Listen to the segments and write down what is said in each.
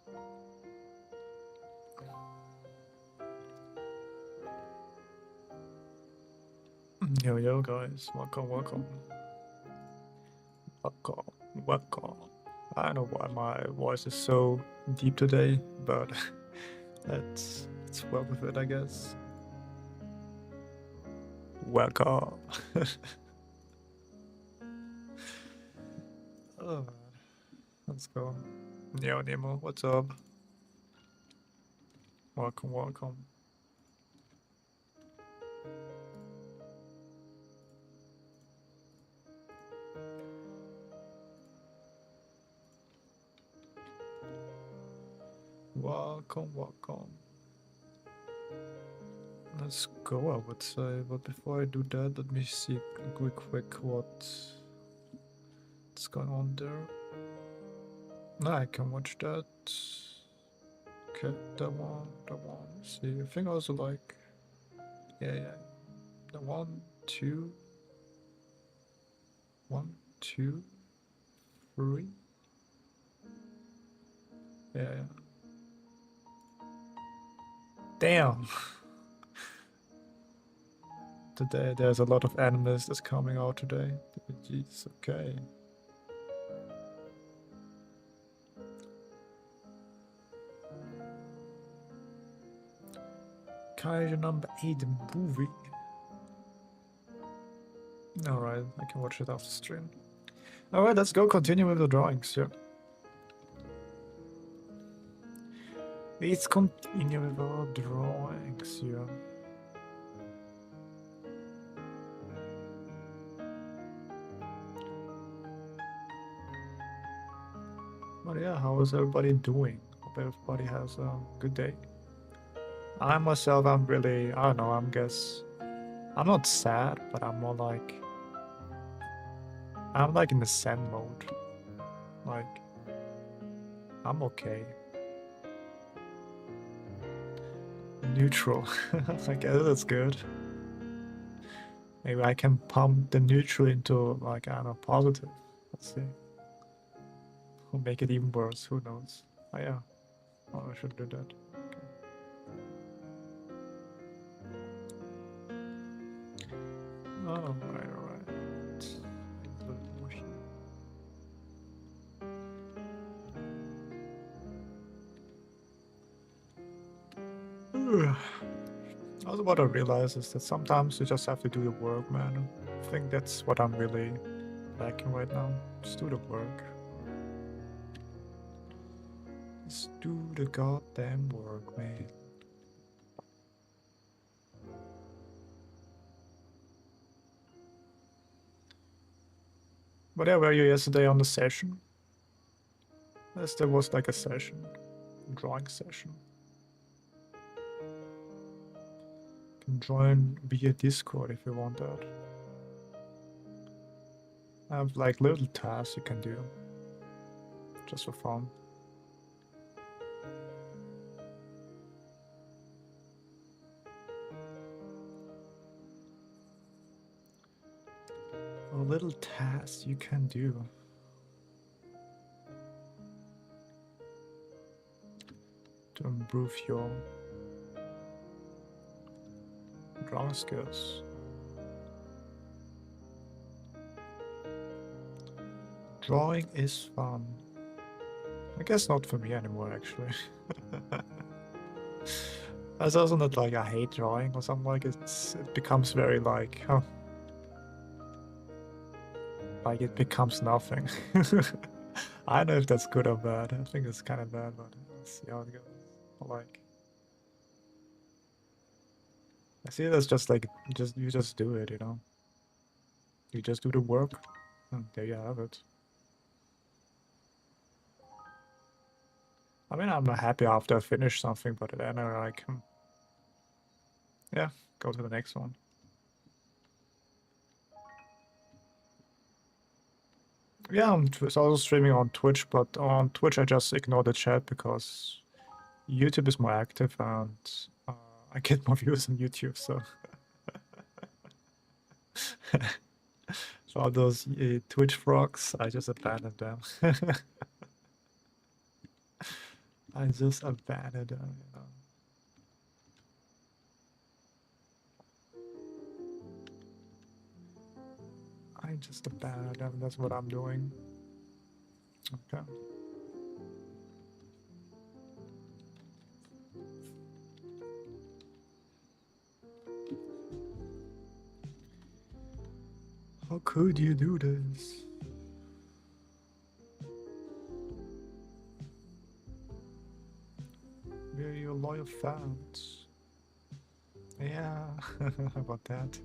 Yo guys, welcome. I don't know why my voice is so deep today, but let's well with it, I guess. Welcome. Oh, let's go. Yo Nemo, what's up? Welcome. Welcome. Let's go, I would say, but before I do that, let me see quick what's going on there. No, I can watch that. Okay, that one. See, I think also like, yeah. The 1, 2, 1, 2, 3. Yeah. Damn. Today there's a lot of animes that's coming out today. Jeez, okay. Kaiju number 8 movie. Alright, I can watch it after stream. Alright, let's go continue with the drawings, yeah. Let's continue with our drawings, yeah. But yeah, how is everybody doing? Hope everybody has a good day. I myself, I'm really, I don't know, I'm not sad, but I'm more like, I'm like in the zen mode. Like, I'm okay. Neutral. I guess that's good. Maybe I can pump the neutral into, like, I don't know, positive. Let's see. Or make it even worse, who knows? Oh yeah. Oh, I should do that. Okay. Alright. Also, what I realize is that sometimes you just have to do the work, man. I think that's what I'm really lacking right now. Just do the work. Just do the goddamn work, man. But yeah, were you yesterday on the session? Yes, there was like a session. Drawing session. You can join via Discord if you want that. I have like little tasks you can do. Just for fun. A little task you can do. To improve your drawing skills. Drawing is fun. I guess not for me anymore, actually. It's also not like I hate drawing or something like it becomes very like, oh, like it becomes nothing. I don't know if that's good or bad. I think it's kind of bad, but let's see how it goes. Like, I see that's just like, you just do it, you know? You just do the work, and there you have it. I mean, I'm happy after I finish something, but then I'm like, yeah, go to the next one. Yeah, I'm also streaming on Twitch, but on Twitch I just ignore the chat because YouTube is more active and I get more views on YouTube, so... So all those Twitch frogs, I just abandoned them. I just abandoned them, you know. I just abandoned them, that's what I'm doing. Okay. How could you do this? We're your loyal fans. Yeah, how about that?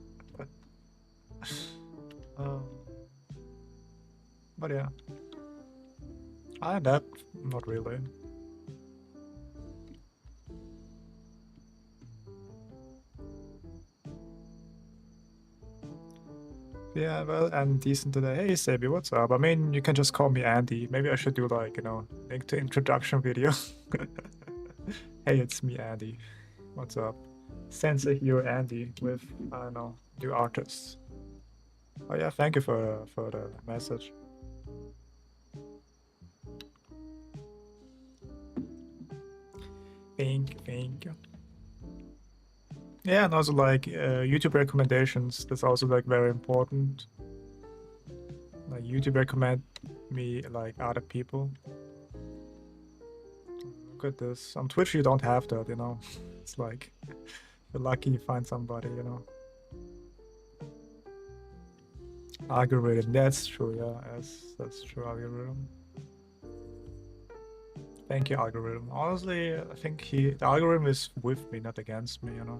um, but yeah, I adapt, not really. Yeah, well, I'm decent today. Hey, Sabi, what's up? I mean, you can just call me Andy. Maybe I should do like, you know, link to introduction video. Hey, it's me, Andy. What's up? Sensei here, Andy, with, I don't know, new artists. Oh yeah, thank you for the message. Thank you. Yeah, and also like YouTube recommendations. That's also like very important. Like YouTube recommend me like other people. Look at this. On Twitch you don't have that, you know. It's like you're lucky you find somebody, you know. Algorithm, that's true, yeah. Yes, that's true, algorithm. Thank you, algorithm. Honestly, I think the algorithm is with me, not against me, you know.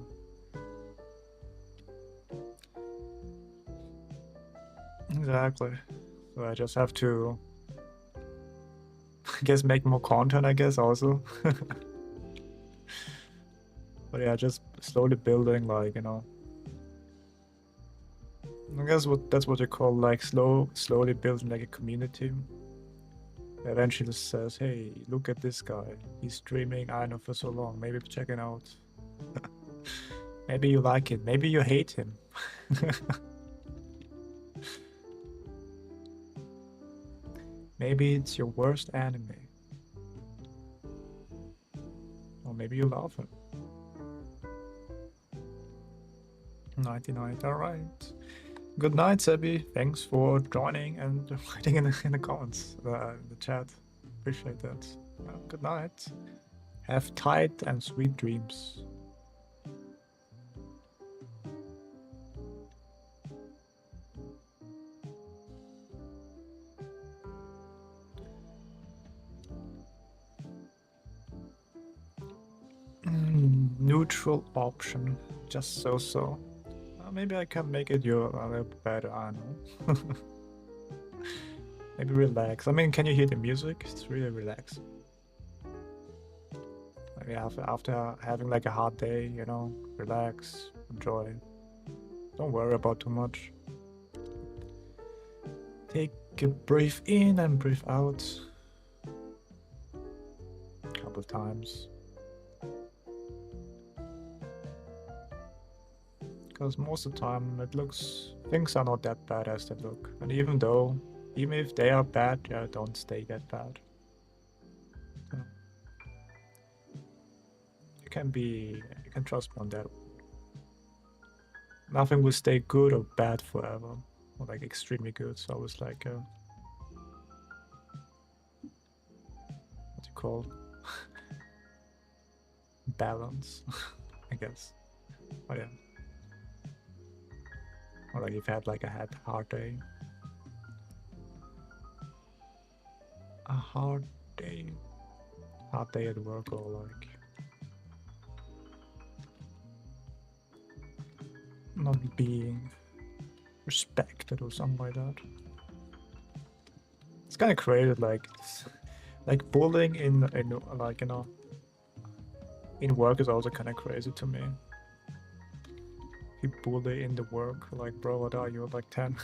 Exactly. So I just have to, I guess, make more content, I guess, also. But yeah, just slowly building, like, you know. I guess that's what you call like slowly building like a community. Eventually just says, hey, look at this guy. He's streaming, I know, for so long. Maybe check it out. Maybe you like it. Maybe you hate him. Maybe it's your worst enemy. Or maybe you love him. 99, alright. Good night, Sebi. Thanks for joining and writing in the comments, in the chat. Appreciate that. Good night. Have tight and sweet dreams. Neutral option. Just so. Maybe I can make it a little better, I know. Maybe relax. I mean, can you hear the music? It's really relaxing. Maybe after having like a hard day, you know, relax, enjoy. Don't worry about too much. Take a breath in and breathe out. A couple times. Because most of the time things are not that bad as they look. And even if they are bad, yeah, don't stay that bad. You can trust me on that. Nothing will stay good or bad forever, or like extremely good. So I was like, what do you call balance, I guess. Oh yeah. Or like if you had like a hard day. A hard day at work, or like not being respected or something like that. It's kind of crazy, like bullying in like, you know, in work is also kind of crazy to me. You bully in the work, like, bro, what are you, like 10?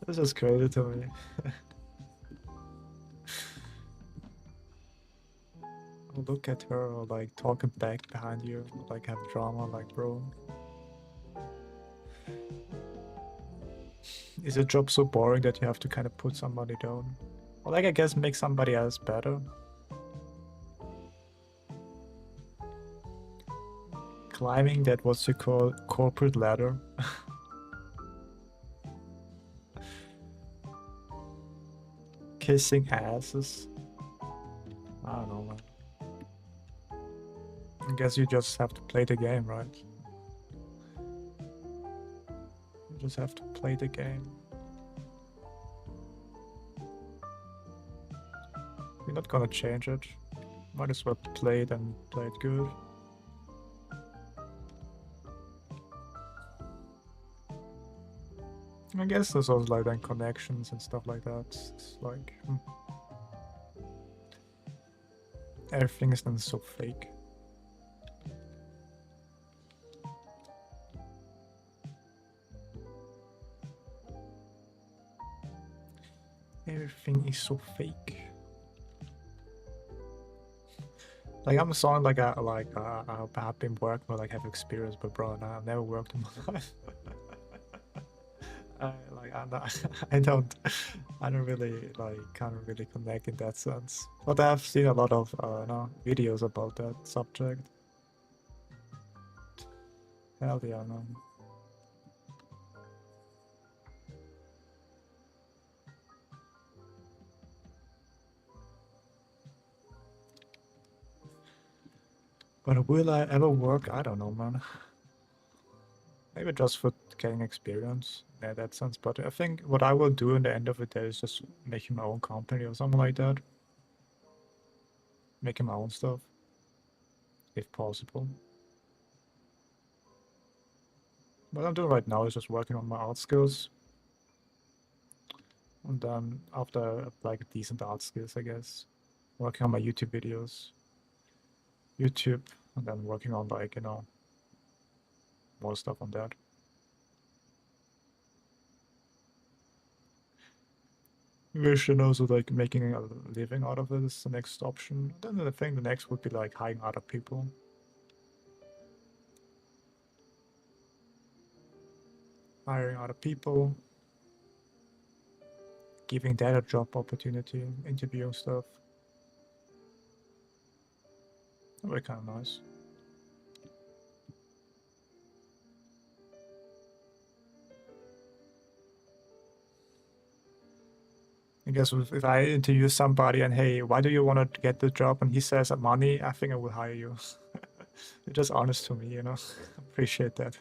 This is crazy to me. Look at her, or like talking back behind you, like have drama, like, bro. Is your job so boring that you have to kind of put somebody down? Or like I guess make somebody else better. Climbing that what's you call corporate ladder. Kissing asses. I don't know, man. I guess you just have to play the game, right? You just have to play the game. We're not gonna change it. Might as well play it and play it good. I guess there's also like then connections and stuff like that. It's like everything is then so fake. Everything is so fake. Like I'm sounding like I've been working or like have experience, but bro, no, I've never worked in my life. I don't really like can't really connect in that sense. But I've seen a lot of videos about that subject. Hell yeah, man. But will I ever work? I don't know, man. Maybe just for getting experience in that sense. But I think what I will do in the end of the day is just making my own company or something like that. Making my own stuff, if possible. What I'm doing right now is just working on my art skills. And then after like decent art skills, I guess, working on my YouTube videos. YouTube, and then working on like, more stuff on that. Wish and also like making a living out of it is the next option. Then I think the next would be like hiring other people. Hiring other people. Giving that a job opportunity, interviewing stuff. That would be kind of nice. I guess if I interview somebody and hey, why do you want to get the job? And he says money, I think I will hire you. You're just honest to me, you know. Appreciate that.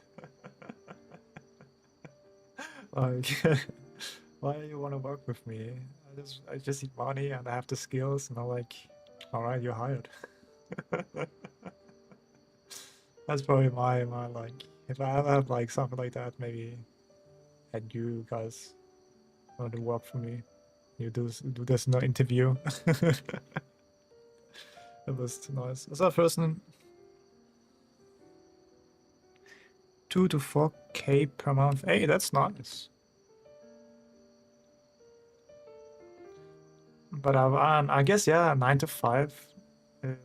Like, why do you want to work with me? I just need money and I have the skills, and I'm like, all right, you're hired. That's probably my like. If I ever have like something like that, maybe, and you guys want to work for me, you do this no interview. It was nice. Is that person 2 to 4K per month? Hey, that's nice. But I guess yeah, 9 to 5 is.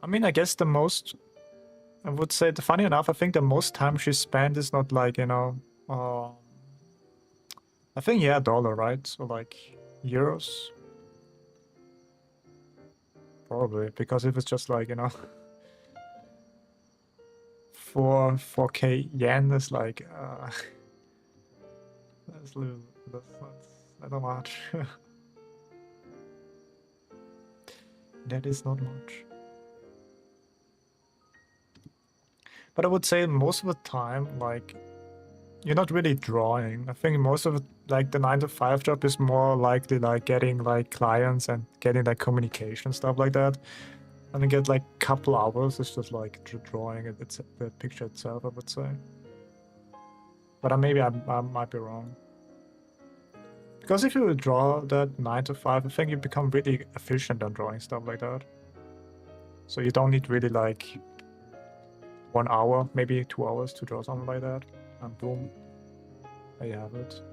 I mean, I guess the most. I would say, funny enough, I think the most time she spent is not like I think yeah, dollar, right? So like euros. Probably, because if it's just like, 4K yen is like, that's not much. That is not much. But I would say most of the time, like, you're not really drawing. I think most of it, like the 9 to 5 job is more likely like getting like clients and getting like communication, stuff like that. And then get like couple hours, it's just like drawing it, it's the picture itself, I would say. But maybe I might be wrong. Because if you draw that 9 to 5, I think you become really efficient on drawing stuff like that. So you don't need really like 1 hour, maybe 2 hours to draw something like that. And boom, there you have it.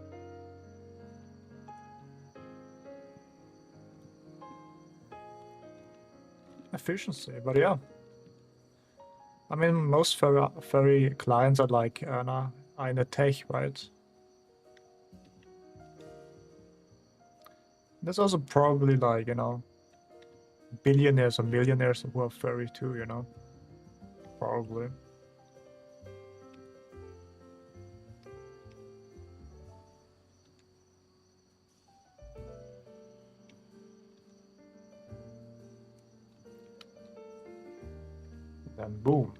Efficiency, but yeah. I mean, most furry clients are like are in the tech, right? There's also probably like, you know, billionaires or millionaires who are furry too, you know? Probably. Then boom.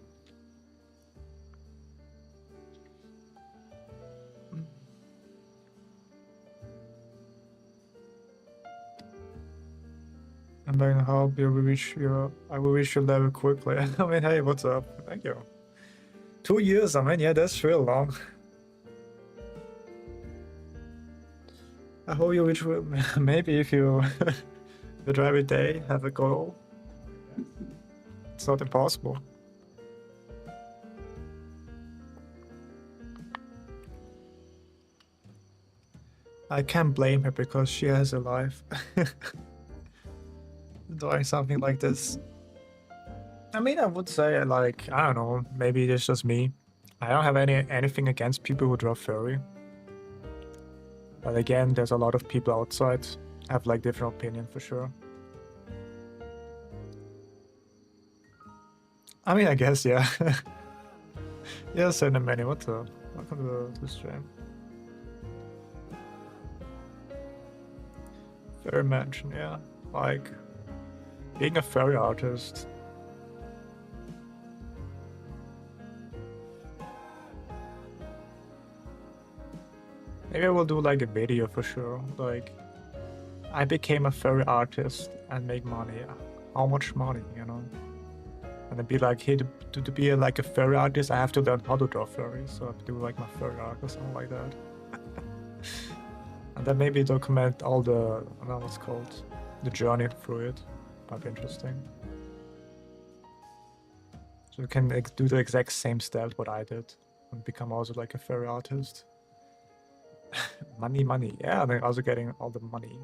And then how you will reach your, I will reach your level quickly. I mean, hey, what's up? Thank you. 2 years, I mean, yeah, that's real long. I hope you reach, maybe if you do every day, have a goal. It's not impossible. I can't blame her because she has a life. Doing something like this. I mean, I would say, like, I don't know, maybe it's just me. I don't have anything against people who draw furry. But again, there's a lot of people outside have like different opinion for sure. I mean, I guess, yeah. Yeah, Cinnamon, what's up? Welcome to the stream. Furry mansion, yeah. Like, being a furry artist. Maybe I will do like a video for sure. Like, I became a furry artist and make money. How much money, you know? And then be like, hey, to be like a furry artist, I have to learn how to draw furries. So I have to do like my furry art or something like that. And then maybe document all the, I don't know what's called, the journey through it. Might be interesting. So you can do the exact same steps what I did and become also like a furry artist. Money. Yeah, and then also getting all the money.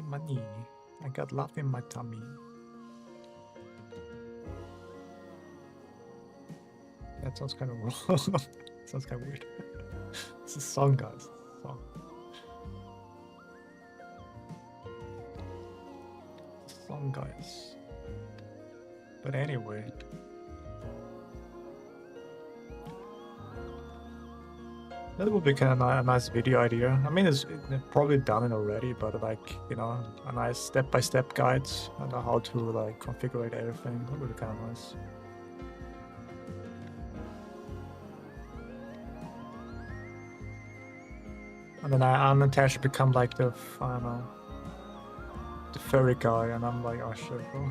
Money. I got love in my tummy. That sounds kind of wrong. Sounds kind of weird. It's a song, guys. Song. Song, guys. But anyway. That would be kind of a nice video idea. I mean, it's probably done it already, but like, you know, a nice step-by-step guide on how to like configure everything. That would be kind of nice. And then I'm attached to become like the, I don't know, the furry guy, and I'm like, oh shit, bro.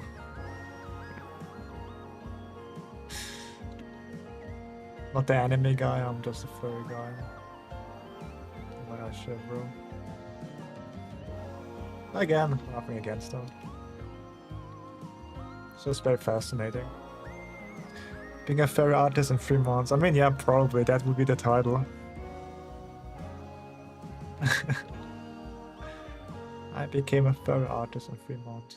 Not the anime guy, I'm just a furry guy. I'm like, oh shit, bro. Again, nothing against them. It's just very fascinating. Being a furry artist in 3 months. I mean, yeah, probably that would be the title. I became a furry artist in 3 months.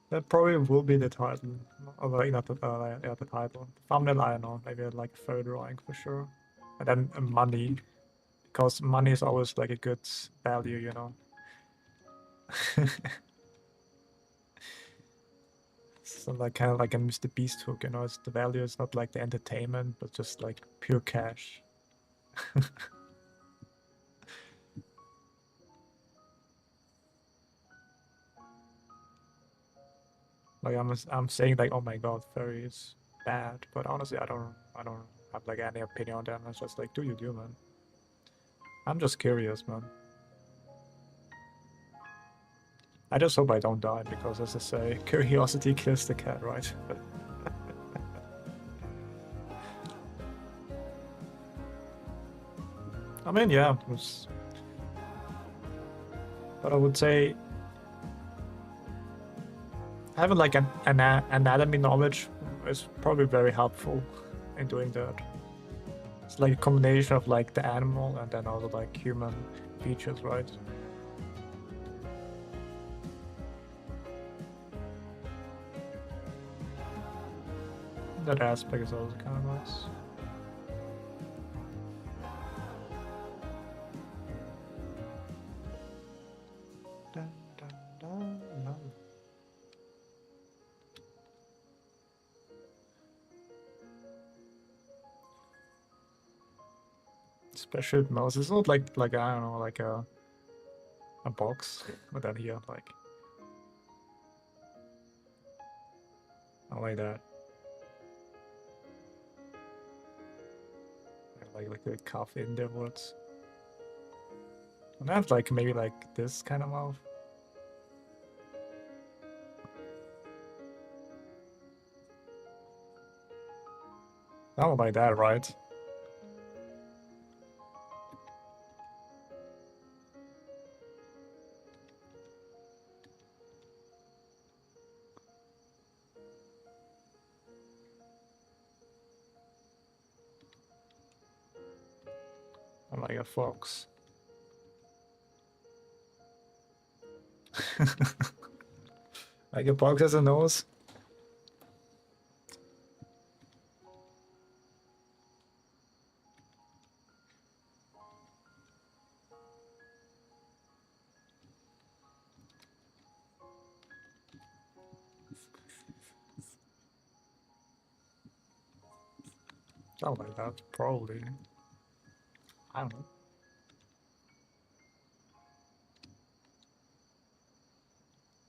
That probably will be the title. Although not the, yeah, the title. The thumbnail, I don't know. Maybe like a furry drawing for sure. And then money. Because money is always like a good value, you know. So like kind of like a Mr. Beast hook, you know. It's the value is not like the entertainment, but just like pure cash. Like I'm saying like, oh my god, furry is bad, but honestly I don't have like any opinion on them. It's just like, do you do, man? I'm just curious, man. I just hope I don't die because, as I say, curiosity kills the cat, right? I mean, yeah, But I would say having like an anatomy knowledge is probably very helpful in doing that. It's like a combination of like the animal and then also like human features, right? That aspect is also kind of nice. Dun, dun, dun, dun. Special mouse. It's not like I don't know, like a box, but then here like not like that. Like a coffee in their words. And I have like maybe like this kind of mouth. Not like that, right? I'm like a fox. Like a fox has a nose. Something like that, probably. I don't know.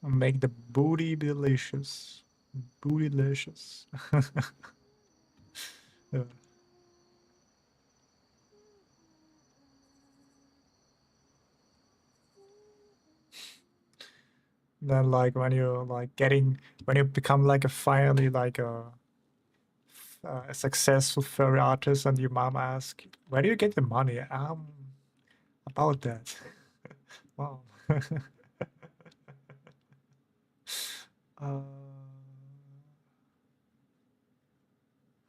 Make the booty delicious. Bootylicious. Yeah. Then like when you're like when you become like a finally like a successful furry artist and your mom asks, where do you get the money? About that. Wow. uh,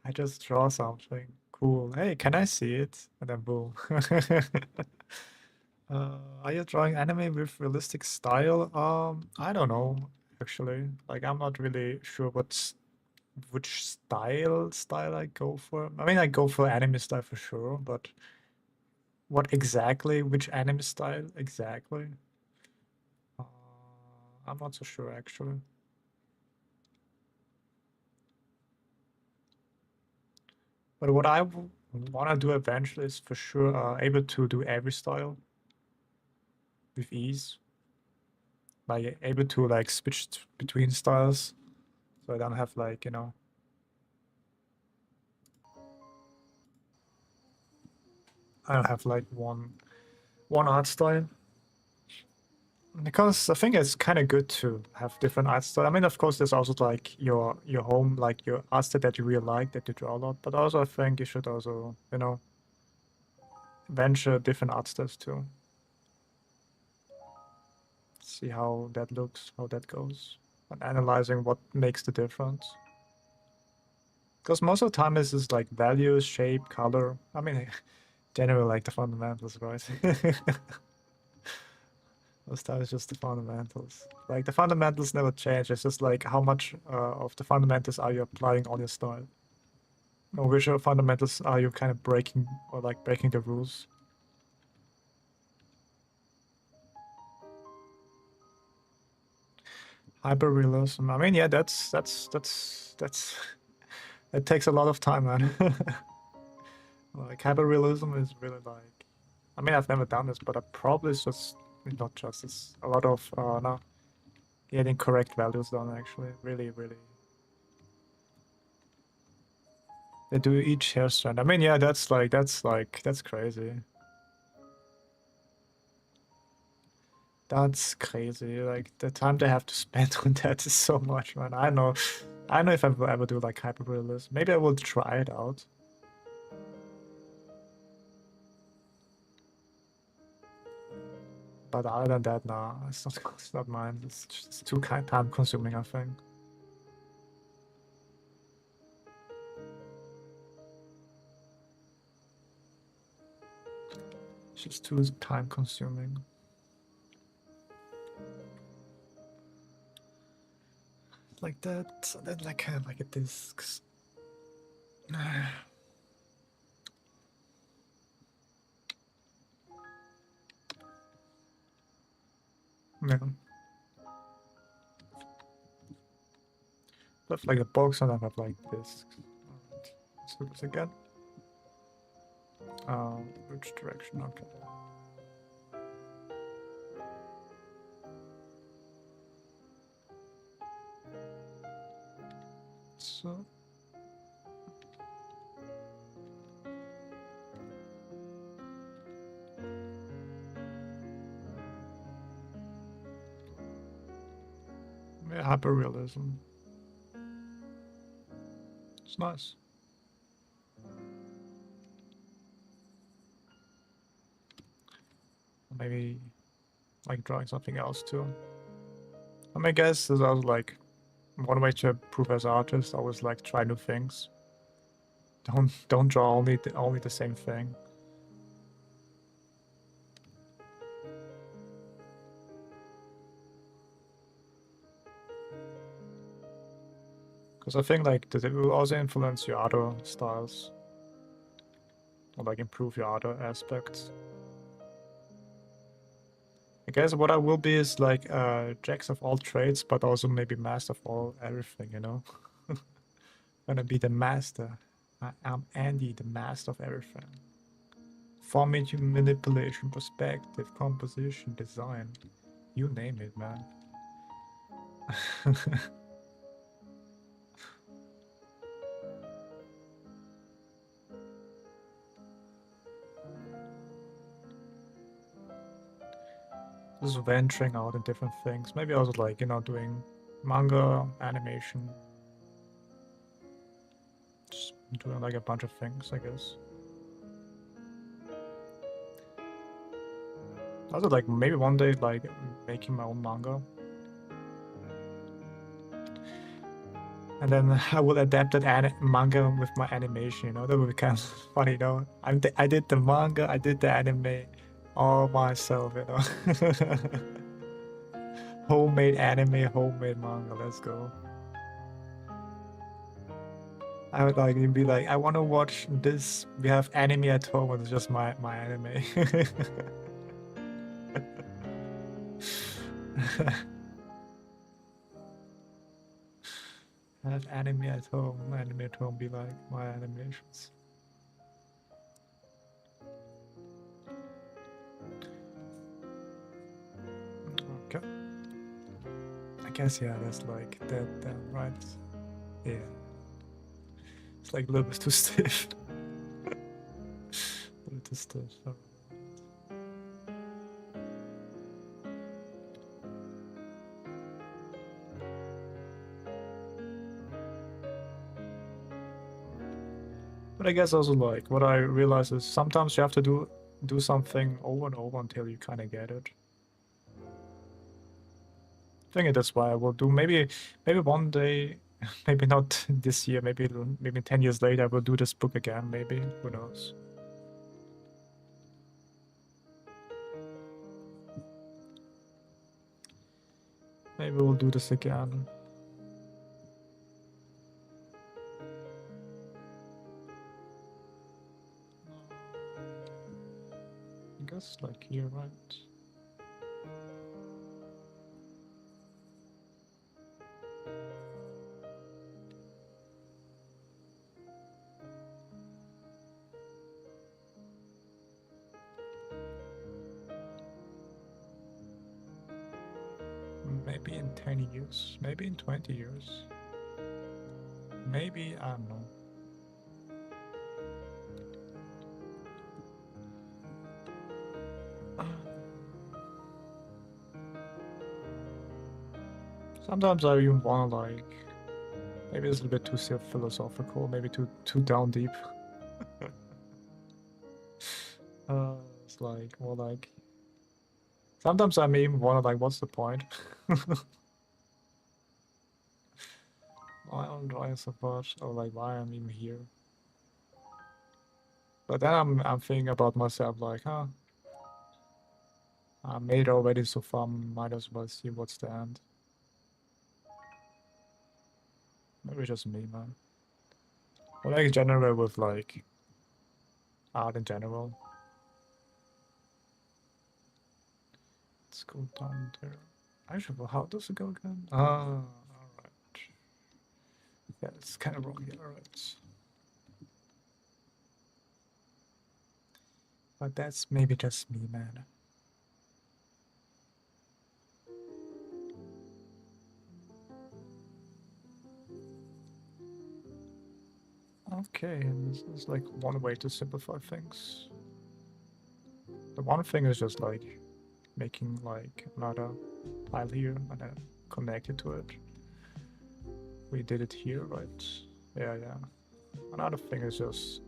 I just draw something. Cool. Hey, can I see it? And then boom. Are you drawing anime with realistic style? I don't know, actually. Like, I'm not really sure which style I go for. I mean, I go for anime style for sure, but what exactly, which anime style exactly? Uh, I'm not so sure, actually. But what I want to do eventually is for sure able to do every style with ease. Like able to like switch between styles, so I don't have like, you know, I don't have like one art style. Because I think it's kind of good to have different art style. I mean, of course, there's also like your home, like your art style that you really like, that you draw a lot. But also, I think you should also, you know, venture different art styles too. See how that looks, how that goes, and analyzing what makes the difference. Because most of the time it's just like values, shape, color. I mean, generally like the fundamentals, right? Most times just the fundamentals. Like the fundamentals never change. It's just like how much of the fundamentals are you applying on your style, or which fundamentals are you kind of breaking or like breaking the rules. Hyperrealism. I mean, yeah, that's it takes a lot of time, man. Like hyperrealism is really like, I mean, I've never done this, but I probably it's just not just it's a lot of no, getting correct values done actually. Really, really. They do each hair strand. I mean, yeah, that's crazy. That's crazy. Like the time they have to spend on that is so much, man. I don't know if I will ever do like hyperrealism. Maybe I will try it out. But other than that, nah, it's not mine. It's just too time consuming, I think. It's just too time consuming. Like that, then like kind of like a discs. Yeah. But like a box and I have like discs. Alright, let's do this again. Which direction? Okay. So. Yeah, hyperrealism. It's nice. Maybe like drawing something else too. I mean, I guess there's also like one way to improve as an artist. Always like try new things. Don't draw only the same thing. Because I think like that it will also influence your other styles, or like improve your other aspects. I guess what I will be is like jacks of all trades, but also maybe master of all everything. You know, gonna be the master. I'm Andy, the master of everything. Formatting, manipulation, perspective, composition, design. You name it, man. Just venturing out in different things. Maybe also like, you know, doing manga, animation. Just doing like a bunch of things, I guess. Also like maybe one day like making my own manga. And then I will adapt that manga with my animation, you know, that would be kind of funny, you know. I did the manga, I did the anime all myself, you know. Homemade anime, homemade manga, let's go. I would like be like, I want to watch this. We have anime at home, and it's just my anime. I have anime at home. Anime at home be like my animations. Okay. I guess yeah, that's like that, right? Yeah. It's like a little bit too stiff. A little too stiff. Sorry. But I guess also like what I realize is sometimes you have to do something over and over until you kind of get it. I think that's why I will do maybe one day, maybe not this year, maybe 10 years later I will do this book again, maybe, who knows. Maybe we'll do this again. I guess like here, right? Maybe in 10 years, maybe in 20 years. Maybe, I don't know. Sometimes I even wanna like, maybe it's a little bit too philosophical, maybe too down deep. It's like more like Sometimes I even wonder, like, what's the point? Why I'm drawing so much, or like why I'm even here. But then I'm thinking about myself, like, huh, I made it already so far, might as well see what's the end. Maybe just me, man. Or like in general with like art in general. Let's go down there. Actually, well, how does it go again? Ah, alright. Yeah, it's kind of wrong here, alright. But that's maybe just me, man. Okay, this is like one way to simplify things. The one thing is just like making like another file here and then connect it to it. We did it here, right? Yeah. Another thing is just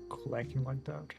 collecting like that.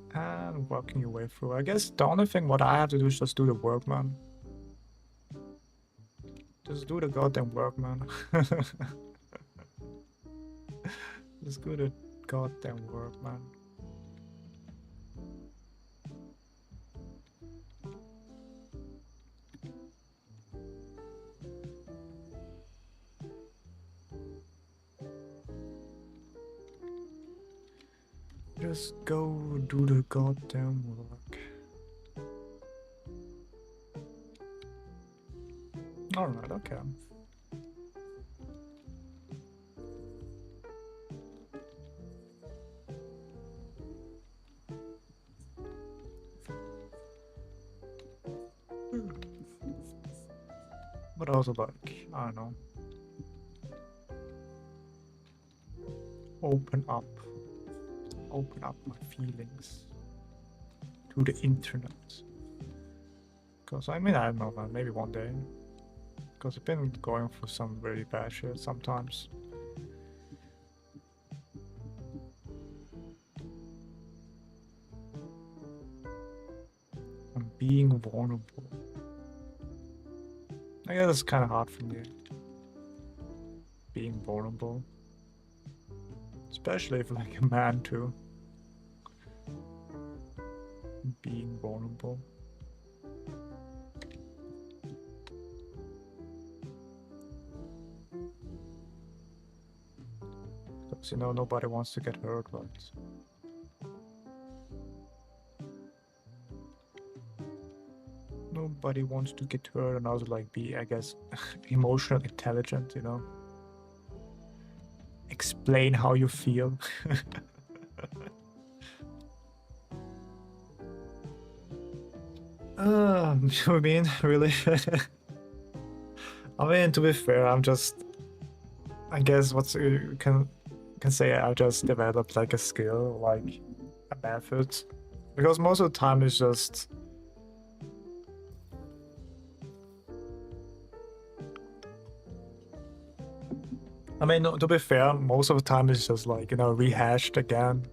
And working your way through. I guess the only thing what I have to do is just do the work, man. Just do the goddamn work, man. Just do the goddamn work, man. Just go do the goddamn work. Alright, okay. But also like, I don't know. Open up my feelings to the internet. Because I mean, I don't know, man, maybe one day. Because I've been going through some really bad shit sometimes. I'm being vulnerable. I guess it's kind of hard for me. Being vulnerable. Especially if like a man too. Being vulnerable. Because you know nobody wants to get hurt, right? Nobody wants to get hurt and also like be, I guess, emotional intelligent, you know? Explain how you feel. I mean, really? I mean, to be fair, I'm just, I guess what you can say I just developed like a skill, like a method. Because most of the time it's just I mean, no, to be fair, most of the time it's just like, you know, rehashed again.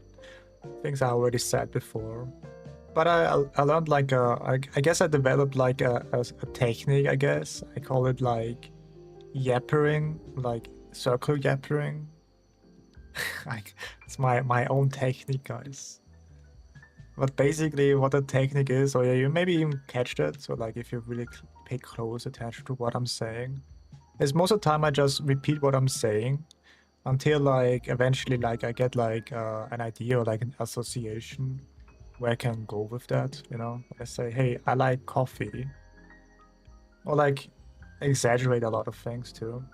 Things I already said before. But I learned like, I guess I developed like a technique, I guess. I call it like yappering, like circle yappering. Like, it's my own technique, guys. But basically what the technique is, or yeah, you maybe even catch that. So like if you really pay close attention to what I'm saying, is most of the time I just repeat what I'm saying until like eventually like I get like an idea or like an association where I can go with that, you know? I say, hey, I like coffee. Or like exaggerate a lot of things too.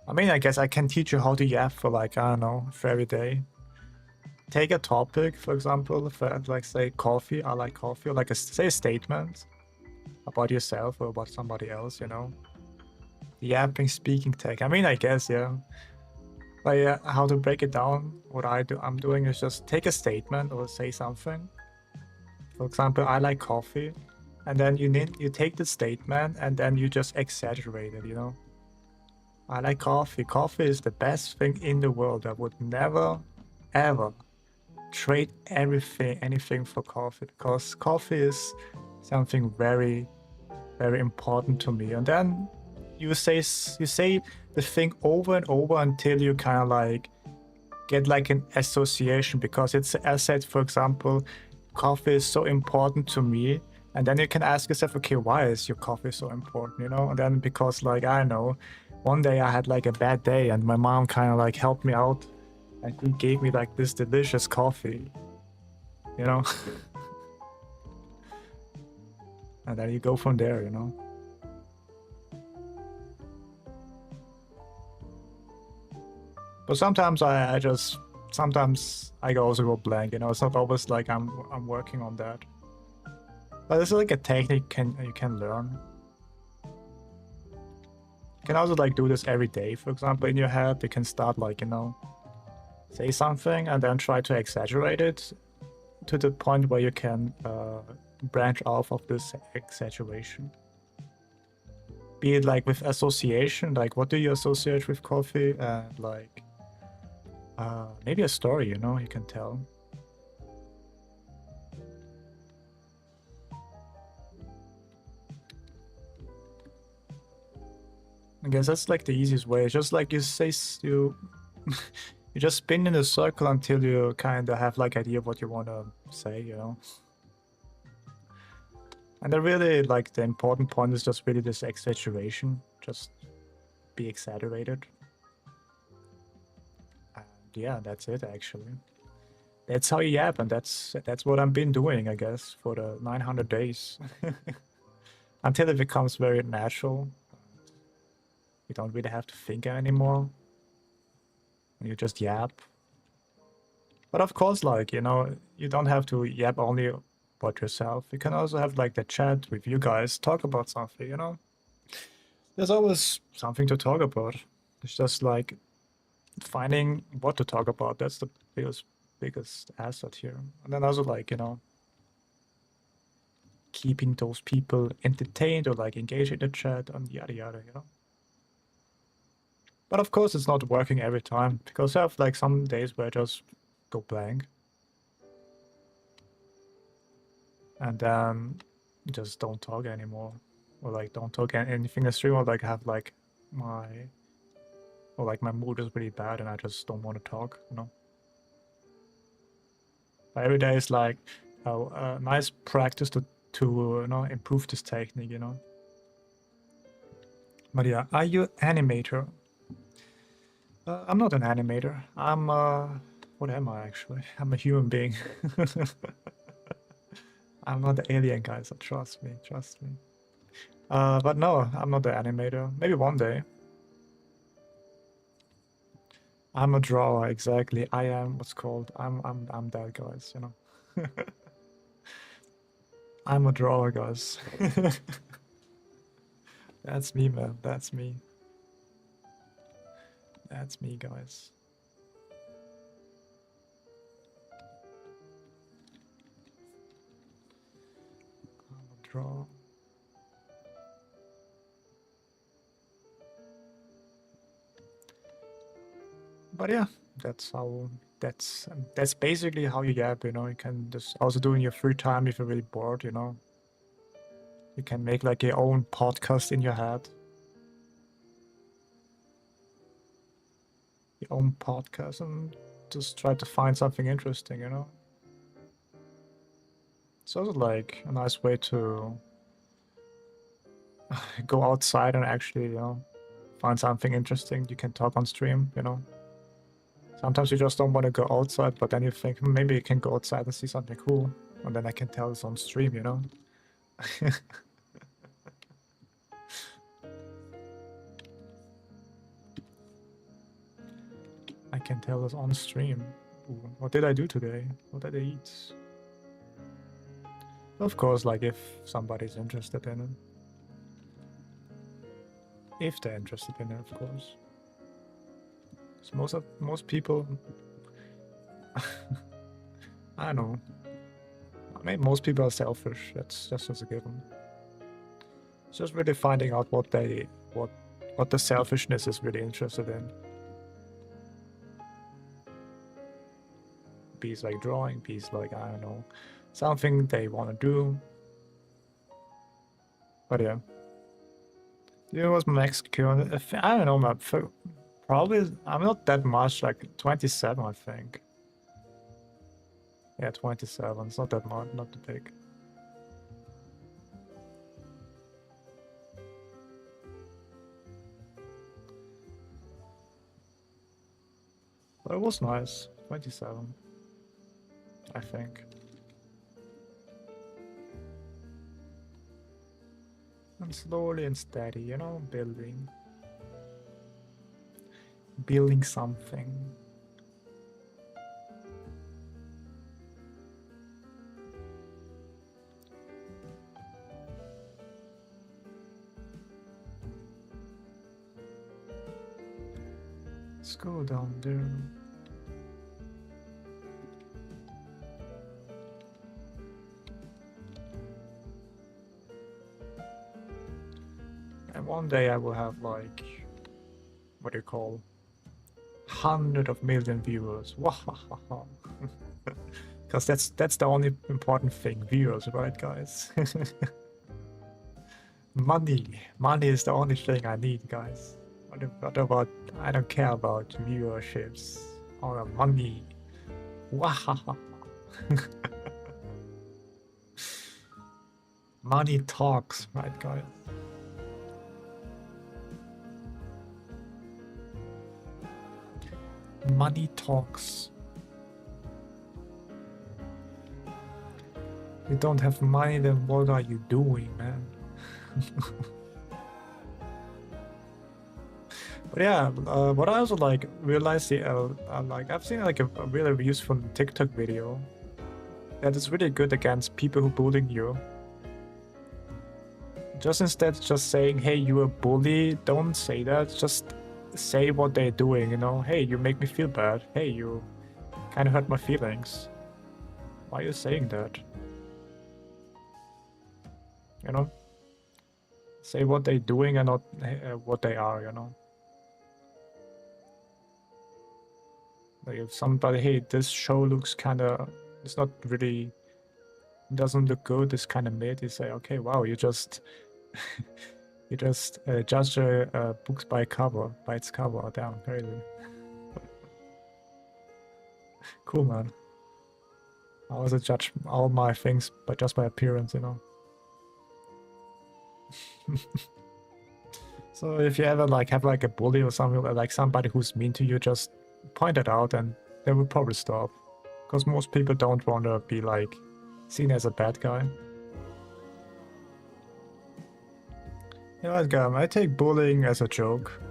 I mean, I guess I can teach you how to yap for like, I don't know, for every day. take a topic, for example, for, like say coffee, I like coffee, or like say a statement about yourself or about somebody else, you know. Yapping, speaking tech. I mean, I guess, yeah. But yeah, how to break it down, what I'm doing is just take a statement or say something. For example, I like coffee. And then you take the statement and then you just exaggerate it, you know. I like coffee. Coffee is the best thing in the world. I would never, ever trade anything for coffee, because coffee is something very, very important to me. And then you say the thing over and over until you kind of like get like an association, because it's, as I said, for example, coffee is so important to me. And then you can ask yourself, okay, why is your coffee so important, you know? And then because like, I know, one day I had like a bad day and my mom kind of like helped me out and he gave me like this delicious coffee, you know? And then you go from there, you know? But sometimes sometimes I also go blank, you know? It's not always like I'm working on that. But it's like a technique you can learn. You can also like do this every day. For example, in your head, you can start like, you know, say something and then try to exaggerate it to the point where you can branch off of this exaggeration. Be it like with association, like what do you associate with coffee, and like maybe a story, you know, you can tell. I guess that's like the easiest way. It's just like you say you you just spin in a circle until you kind of have like idea of what you want to say, you know. And then really like the important point is just really this exaggeration, just be exaggerated. And yeah, that's it actually. That's how you yap, and that's what I've been doing, I guess, for the 900 days. Until it becomes very natural. You don't really have to think anymore. You just yap. But of course, like, you know, you don't have to yap only about yourself. You can also have like the chat with you guys, talk about something, you know? There's always something to talk about. It's just like finding what to talk about. That's the biggest asset here. And then also like, you know, keeping those people entertained or like engaged in the chat and yada yada, you know? But of course, it's not working every time, because I have like some days where I just go blank. And then just don't talk anymore. Or like don't talk anything in the stream, or like have like my mood is really bad and I just don't want to talk, you know? But every day is like a nice practice to you know, improve this technique, you know? But yeah, are you animator? I'm not an animator. I'm what am I actually? I'm a human being. I'm not the alien guy, so trust me, trust me. But no, I'm not the animator. Maybe one day. I'm a drawer, exactly. I am what's called. I'm that, guys, you know. I'm a drawer, guys. That's me, man. That's me. That's me, guys. I'm a drawer. But yeah, that's basically how you yap, you know. You can just also do in your free time if you're really bored, you know. You can make like your own podcast in your head. Your own podcast and just try to find something interesting, you know. It's also like a nice way to go outside and actually, you know, find something interesting you can talk on stream, you know. Sometimes you just don't want to go outside, but then you think, maybe you can go outside and see something cool, and then I can tell it's on stream, you know. I can tell it's on stream. Ooh, what did I do today? What did I eat? Of course, like if somebody's interested in it. If they're interested in it, of course. So most people, I don't know. I mean, most people are selfish. That's just as a given. It's just really finding out what the selfishness is really interested in. Piece like drawing, piece like, I don't know, something they want to do. But yeah. It was my max Q. I don't know, probably, I'm not that much, like 27, I think. Yeah, 27. It's not that much, not too big. But it was nice. 27, I think. And slowly and steady, you know, building. Building something. Let's go down there. And one day I will have like, what do you call, 100 million viewers. Wahahaha. Because that's the only important thing, viewers, right, guys? Money is the only thing I need, guys. What about? I don't care about viewerships or money. Wahaha. Money talks, right, guys? Money talks. You don't have money, then what are you doing, man? But yeah, what I also like realized, like I've seen like a really useful TikTok video that is really good against people who bullying you. Just instead just saying, hey, you're a bully, don't say that. Just say what they're doing, you know? Hey, you make me feel bad. Hey, you kind of hurt my feelings. Why are you saying that? You know? Say what they're doing and not what they are, you know? Like if somebody, hey, this show looks kind of, it's not really, doesn't look good, it's kind of mid, you say, okay, wow, you just, you just judge a book by its cover. Damn, crazy. Cool, man. I also judge all my things by just by appearance, you know. So if you ever like have like a bully or something, like somebody who's mean to you, just point it out and they will probably stop. Because most people don't want to be like seen as a bad guy. You know what, Gam, I take bullying as a joke.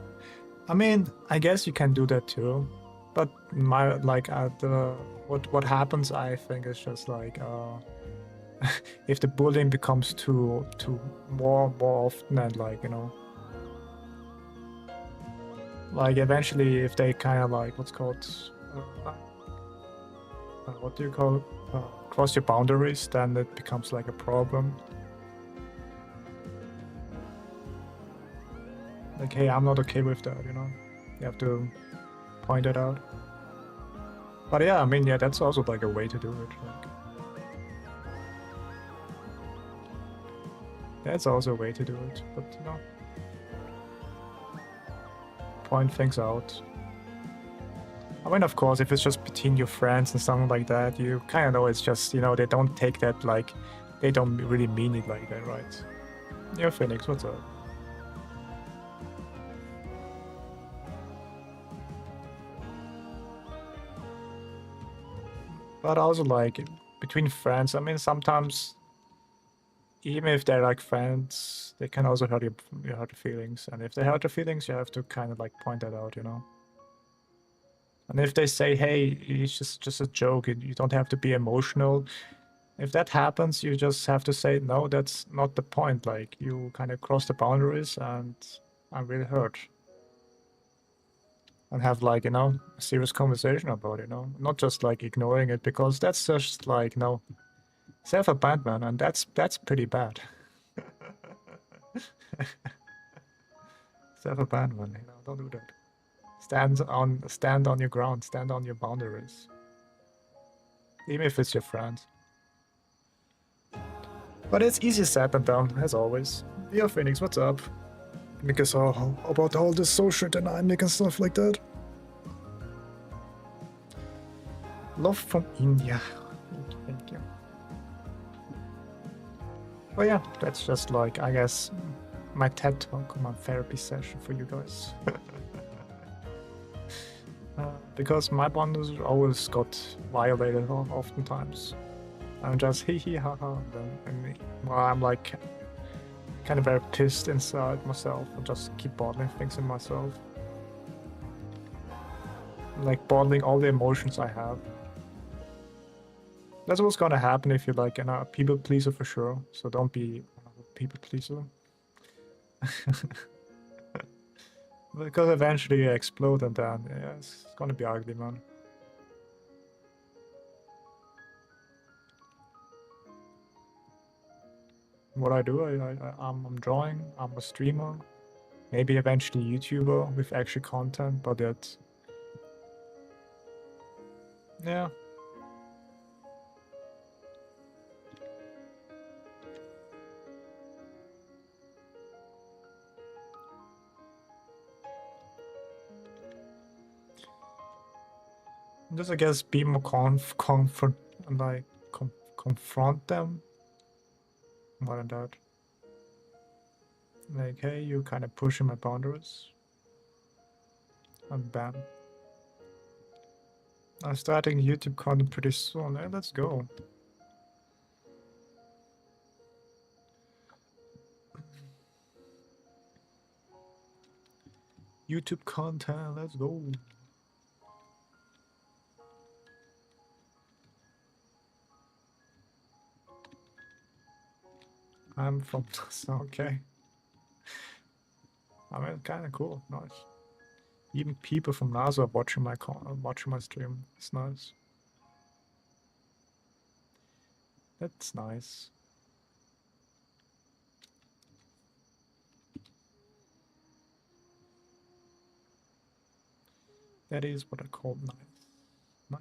I mean, I guess you can do that too. But my like the what happens, I think, is just like if the bullying becomes too more often and like, you know, like eventually if they kind of like what's called what do you call it? Cross your boundaries, then it becomes like a problem. Like, hey, I'm not okay with that, you know? You have to point it out. But yeah, I mean, yeah, that's also like a way to do it. Like, that's also a way to do it, but you know, point things out. I mean, of course, if it's just between your friends and something like that, you kind of know it's just, you know, they don't take that like, they don't really mean it like that, right? Yeah, Phoenix, what's up? But also like between friends, I mean, sometimes even if they're like friends, they can also hurt your feelings. And if they hurt your feelings, you have to kind of like point that out, you know? And if they say, hey, it's just a joke, you don't have to be emotional. If that happens, you just have to say, no, that's not the point. Like, you kind of cross the boundaries and I'm really hurt. And have, like, you know, a serious conversation about it, you know? Not just, like, ignoring it, because that's just, like, you know, self-abandonment, and that's pretty bad. Self-abandonment, you know, don't do that. Stand on your ground, stand on your boundaries. Even if it's your friends. But it's easier said than done, as always. Yo, Phoenix, what's up? Because about all this social dynamic and stuff like that. Love from India. Thank you. But yeah, that's just like, I guess, my TED talk, my therapy session for you guys. Because my boundaries always got violated oftentimes. I'm just hee hee ha ha, and well, I'm like kind of very pissed inside myself. I just keep bottling things in myself. Like bottling all the emotions I have. That's what's gonna happen if you're like a people pleaser for sure. So don't be a people pleaser. Because eventually you explode and then yeah, it's gonna be ugly, man. What I do, I'm drawing, I'm a streamer, maybe eventually YouTuber with actual content, but that, yeah. Just I guess be more confront them more than that. Like, hey, you kind of pushing my boundaries, and bam. I'm starting YouTube content pretty soon. Hey, let's go. YouTube content, let's go. I'm from okay. I mean, kind of cool, nice. Even people from NASA are watching my stream. It's nice. That's nice. That is what I call nice. Nice.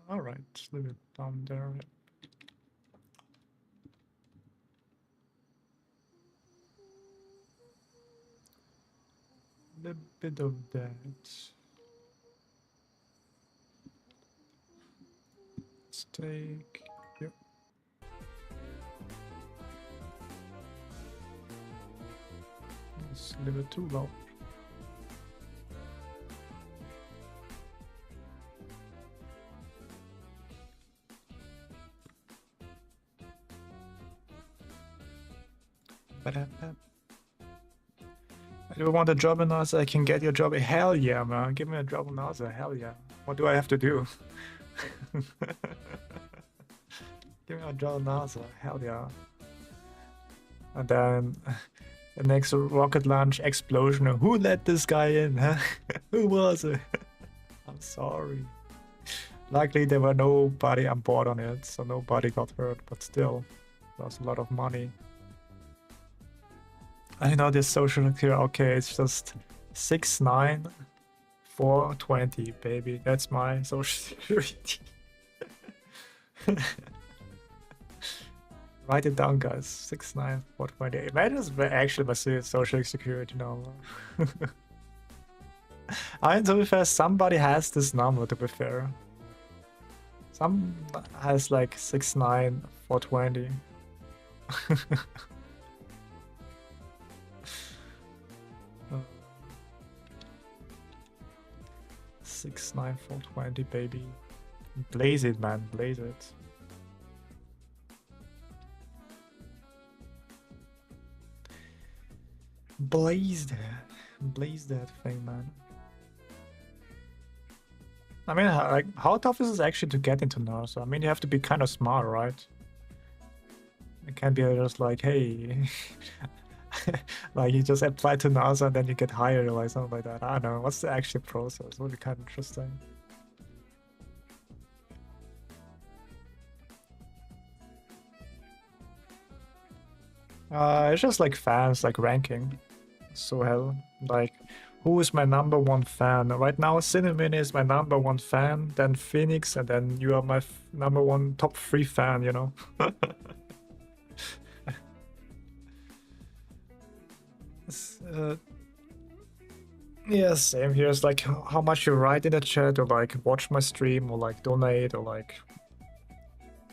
All right, leave it down there. A bit of that. Let's take. Yep. Let's leave it too low. I do want a job in NASA. I can get your job. Hell yeah, man. Give me a job in NASA. Hell yeah. What do I have to do? Give me a job in NASA. Hell yeah. And then the next rocket launch explosion. Who let this guy in? Huh? Who was it? I'm sorry. Luckily, there were nobody on board on it, so nobody got hurt. But still, lost a lot of money. I know this social security. Okay, it's just 69420, baby. That's my social security. Write it down, guys. 69420. Imagine it's actually my social security number. I mean, to be fair, somebody has this number, to be fair. Some has like 69420. 69420, baby. Blaze it, man. Blaze it. Blaze that. Blaze that thing, man. I mean, like, how tough is it actually to get into nurse? I mean, you have to be kind of smart, right? It can't be just like, hey, like you just apply to NASA and then you get hired or like something like that. I don't know. What's the actual process? It would be kind of interesting. It's just like fans, like ranking. So hell, like, who is my number one fan? Right now, Cinnamon is my number one fan, then Phoenix, and then you are my number one top 3 fan, you know? uh, yeah, same here. It's like how much you write in the chat, or like watch my stream, or like donate, or like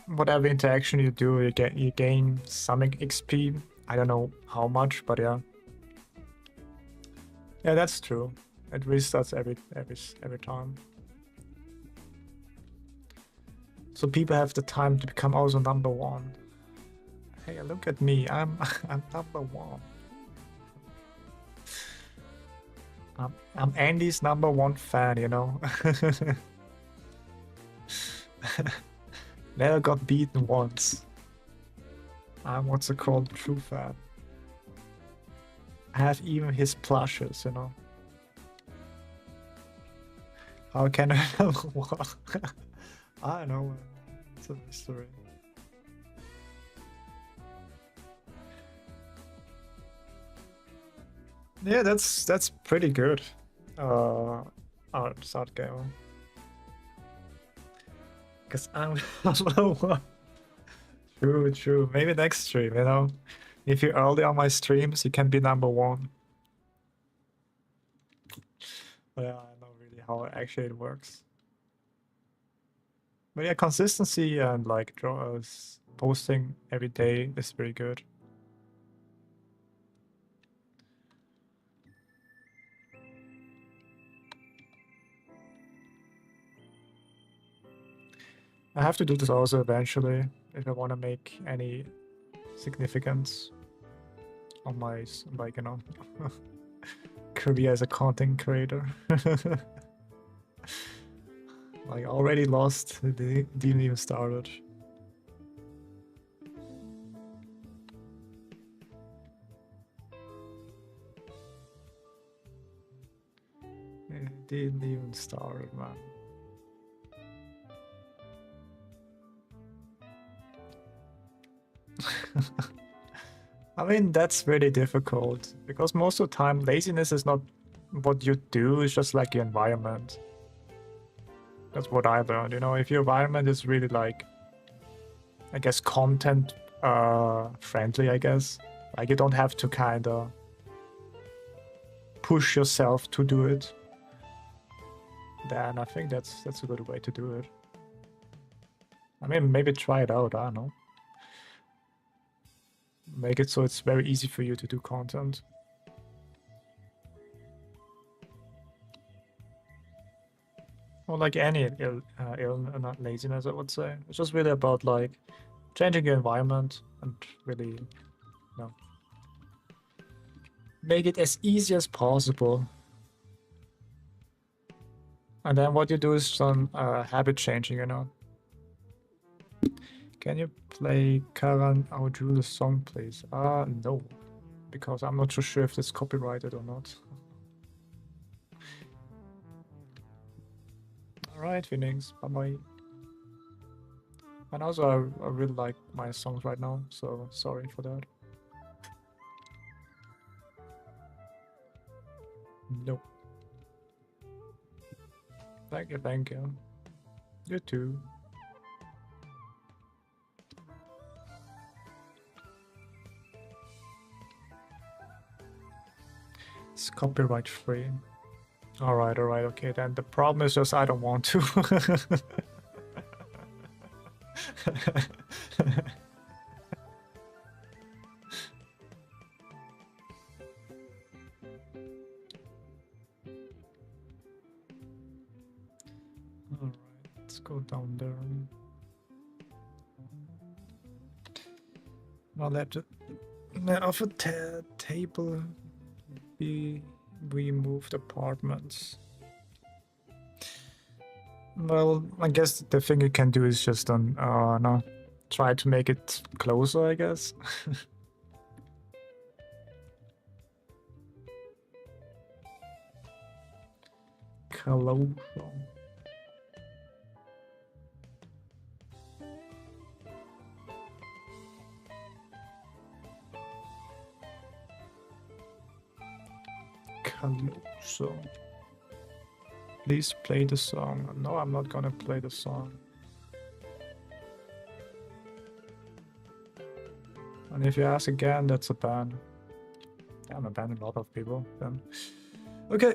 whatever interaction you do, you gain some XP. I don't know how much, but yeah. Yeah, that's true. It restarts every time. So people have the time to become also number one. Hey, look at me. I'm I'm number one. I'm Andy's number one fan, you know. Never got beaten once. I'm what's it called, true fan. I have even his plushes, you know. How can I know what? I don't know. It's a mystery. Yeah, that's pretty good. Start gamer. Because I'm number one. True. Maybe next stream, you know. If you're early on my streams, you can be number one. But yeah, I know really how actually it works. But yeah, consistency and like posting every day is very good. I have to do this also eventually if I want to make any significance on my, like, you know, career as a content creator. Like, already lost, didn't even started. It didn't even start, man. I mean, that's really difficult because most of the time laziness is not what you do, it's just like your environment. That's what I learned, you know, if your environment is really like, I guess, content friendly, I guess. Like you don't have to kind of push yourself to do it. Then I think that's a good way to do it. I mean, maybe try it out, I don't know. Make it so it's very easy for you to do content. Or like any not laziness, I would say. It's just really about like changing your environment and really, you know, make it as easy as possible. And then what you do is some habit changing, you know. Can you play Karan Aujula's song, please? No, because I'm not too sure if it's copyrighted or not. Alright, Phoenix, bye-bye. And also, I really like my songs right now, so sorry for that. Nope. Thank you. You too. It's copyright free. Alright, okay, then the problem is just I don't want to. Alright, let's go down there. Now let off a table be removed apartments. Well, I guess the thing you can do is just no, try to make it closer, I guess. Closer. Closer. Please play the song. No, I'm not gonna play the song. And if you ask again, that's a ban. Yeah, I'm a ban a lot of people then. Okay.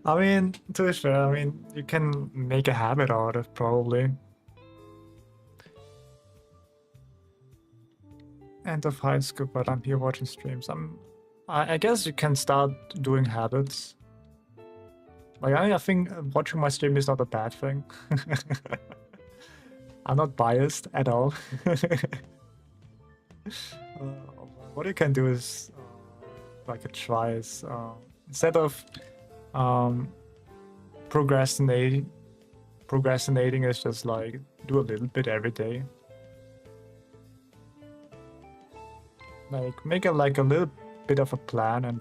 I mean, to be fair, I mean, you can make a habit out of it, probably. End of high school, but I'm here watching streams. I guess you can start doing habits. Like, I think watching my stream is not a bad thing. I'm not biased at all. What you can do is, like, try is, instead of procrastinating is just like do a little bit every day. Like make it like a little bit of a plan and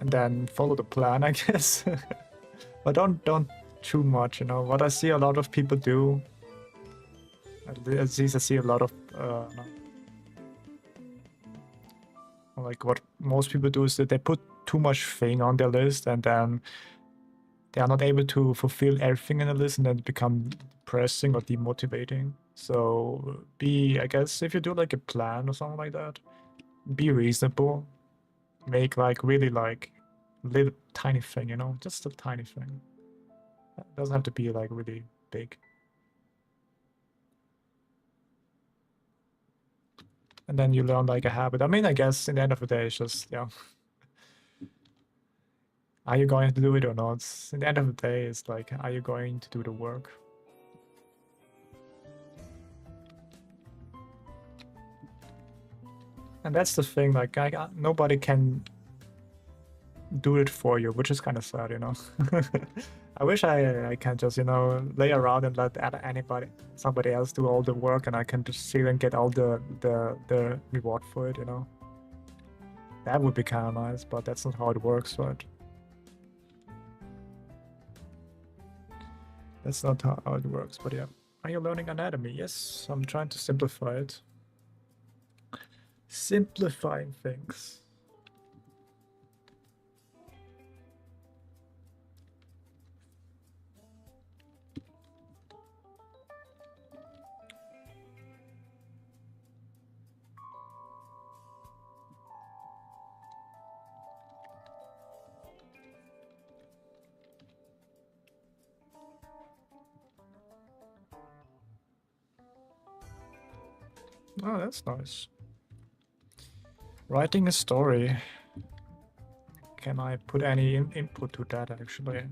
then follow the plan, I guess. But don't too much, you know. What I see a lot of people do, at least I see a lot of like what most people do is that they put too much thing on their list and then they are not able to fulfill everything in the list and then become depressing or demotivating. So I guess if you do like a plan or something like that, be reasonable. Make like really like little tiny thing, you know, just a tiny thing. It doesn't have to be like really big. And then you learn like a habit. I mean, I guess in the end of the day, it's just, yeah. Are you going to do it or not? In the end of the day, it's like, are you going to do the work? And that's the thing, like, nobody can do it for you, which is kind of sad, you know? I wish I can just, you know, lay around and let somebody else do all the work and I can just sit and get all the reward for it, you know? That would be kind of nice, but that's not how it works, right? That's not how it works, but yeah. Are you learning anatomy? Yes, I'm trying to simplify it. Simplifying things. Oh, that's nice. Writing a story. Can I put any input to that, actually?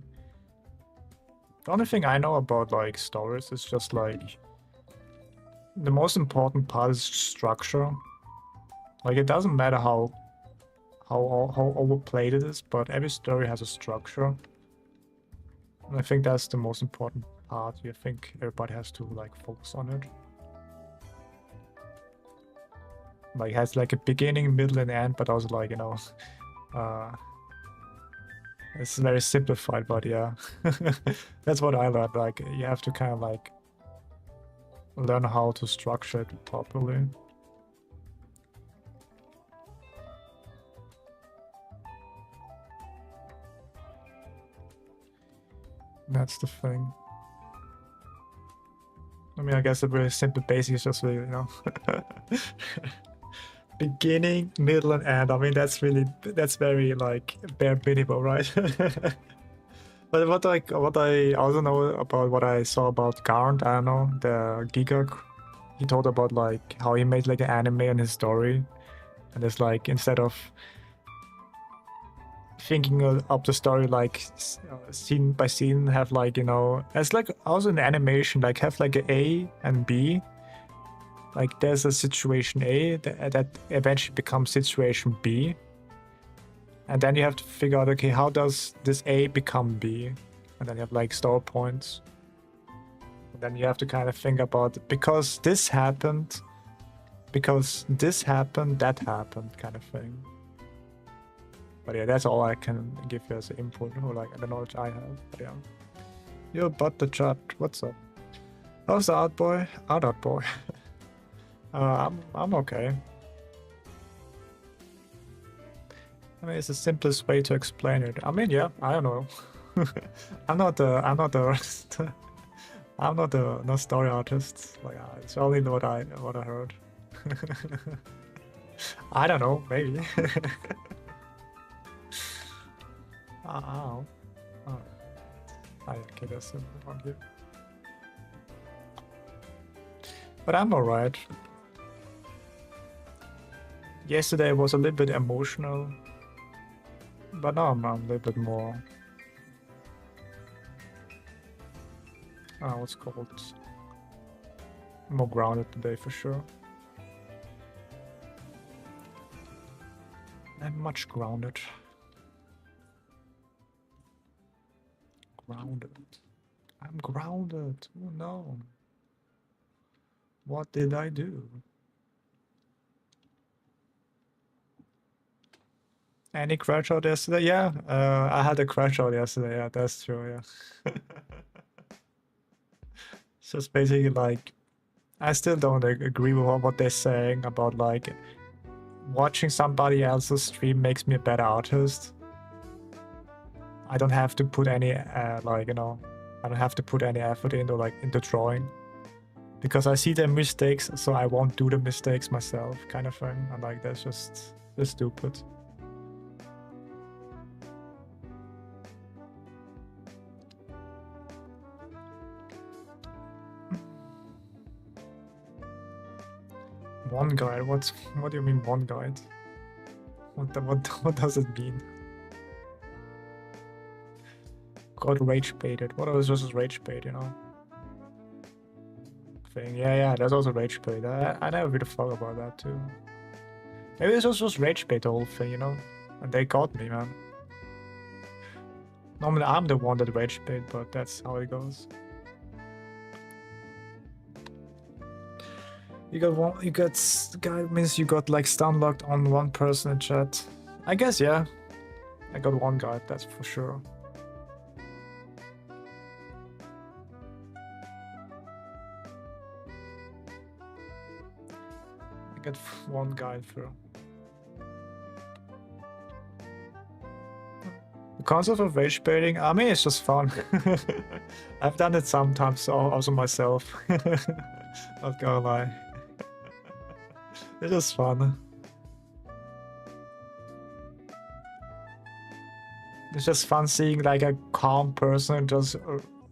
The only thing I know about, like, stories is just, like... The most important part is structure. Like, it doesn't matter how overplayed it is, but every story has a structure. And I think that's the most important part. I think everybody has to, like, focus on it. Like, it has, like, a beginning, middle, and end, but also, like, you know... It's very simplified, but yeah. That's what I learned, like, you have to kind of, like... learn how to structure it properly. That's the thing. I mean, I guess a very simple basic is just really, you know... Beginning, middle, and end. I mean, that's very, like, bare minimum, right? But what I also know about what I saw about Garnt, I don't know, the Gigak, he told about, like, how he made, like, an anime and his story. And it's like, instead of thinking of the story like scene by scene, have like, you know, it's like also in animation, like have like A and B. Like there's a situation A that eventually becomes situation B. And then you have to figure out, okay, how does this A become B? And then you have like story points. And then you have to kind of think about, because this happened, that happened, kind of thing. But yeah, that's all I can give you as input, or like the knowledge I have. But yeah. Yo, but the chat, what's up? How's the art boy? Art boy. I'm okay. I mean, it's the simplest way to explain it. I mean, yeah, I don't know. I'm not the no story artist. Like, it's only what I heard. I don't know, maybe. Oh. Okay, that's it. Okay. But I'm alright. Yesterday was a little bit emotional, but now I'm a little bit more. What's called? More grounded today for sure. I'm much grounded. Grounded. I'm grounded. Oh no. What did I do? Any crash out yesterday? Yeah, I had a crash out yesterday. Yeah, that's true. Yeah. It's just basically like, I still don't agree with what they're saying about like watching somebody else's stream makes me a better artist. I don't have to put any like, you know, I don't have to put any effort into drawing, because I see their mistakes, so I won't do the mistakes myself, kind of thing. And like, that's just stupid. One guide? What do you mean one guide? What does it mean? Got rage baited. What was just rage bait, you know? Thing. Yeah, that's also rage bait. I never really thought about that too. Maybe it's just rage bait, the whole thing, you know? And they got me, man. Normally I'm the one that rage bait, but that's how it goes. You got one. You got guy means you got like stun locked on one person in chat. I guess, yeah. I got one guy, that's for sure. I got one guy through. The concept of rage baiting, I mean, it's just fun. I've done it sometimes, also myself. Not gonna lie. It's just fun. It's just fun seeing like a calm person just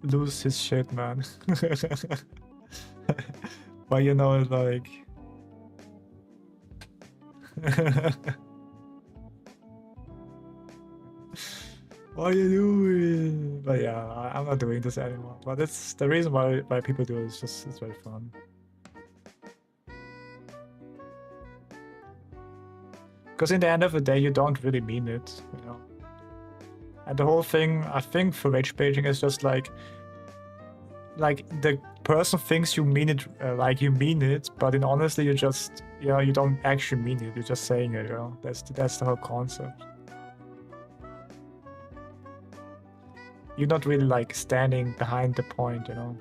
lose his shit, man. But you know, like... What are you doing? But yeah, I'm not doing this anymore. But it's the reason why people do it is just, it's very fun. Because in the end of the day, you don't really mean it, you know. And the whole thing, I think, for rage baiting is just like the person thinks you mean it, like you mean it, but in honestly, you just, you know, you don't actually mean it. You're just saying it, you know. That's the whole concept. You're not really like standing behind the point, you know.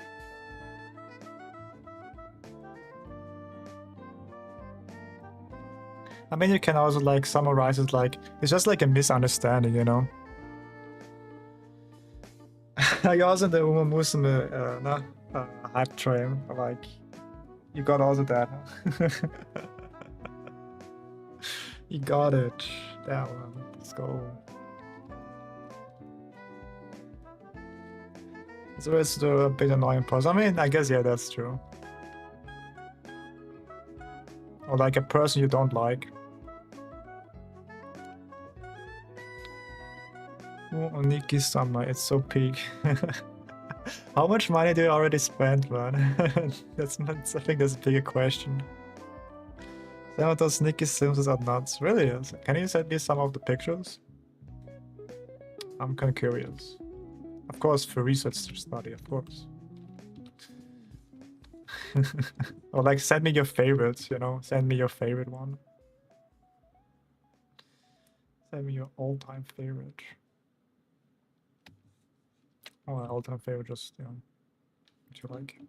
I mean, you can also like summarize it like it's just like a misunderstanding, you know. I also the Uma Musume hype train, like you got also that. You got it. That one. Let's go. So it's a bit annoying pause. I mean, I guess, yeah, that's true. Or like a person you don't like. Oh, Nikki Summer, it's so peak. How much money do you already spend, man? I think that's a bigger question. Some of those Nikki Sims are nuts. Really? Can you send me some of the pictures? I'm kind of curious. Of course, for research study, of course. Or like, send me your favorites, you know? Send me your favorite one. Send me your all-time favorite. Oh, my all-time favorite, just, you know, what you like.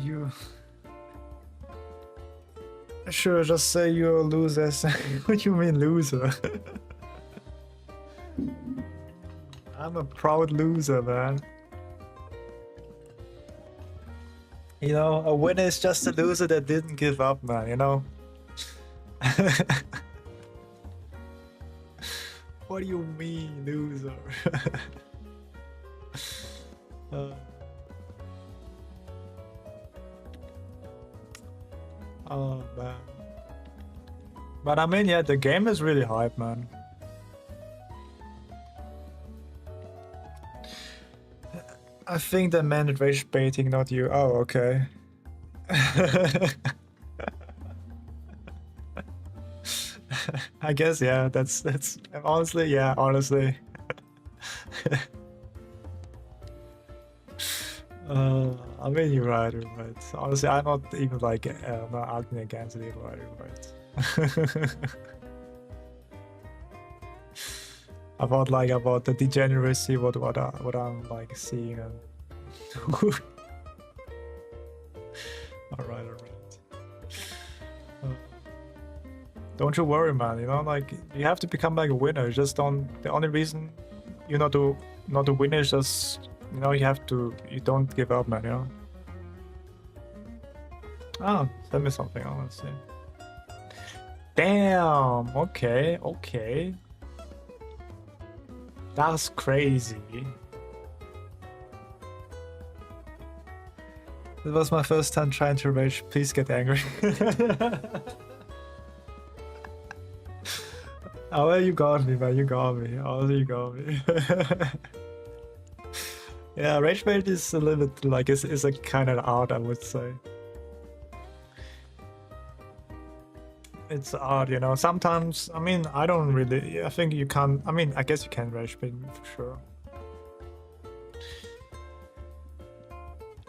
You sure just say you're a loser. What do you mean loser? I'm a proud loser, man. You know, a winner is just a loser that didn't give up, man, you know? What do you mean, loser? Oh, man. But I mean, yeah, the game is really hype, man. I think they meant rage baiting, not you. Oh, okay. I guess, yeah, that's honestly, yeah, honestly. I mean, you're right. Honestly, I'm not even like not arguing against it. You're right. About the degeneracy, what I'm like seeing. And... all right. Don't you worry, man. You know, like you have to become like a winner. Just don't. The only reason you're not a winner is just, you know, you don't give up, man. You know. Oh, send me something. I want to see. Damn. Okay. That's crazy. It was my first time trying to rage. Please get angry. Oh, well, you got me, man. You got me. Oh, you got me. Yeah, rage bait is a little bit like it's a kind of art, I would say. It's art, you know. Sometimes, I mean, I don't really. I think you can't. I mean, I guess you can rage bait for sure.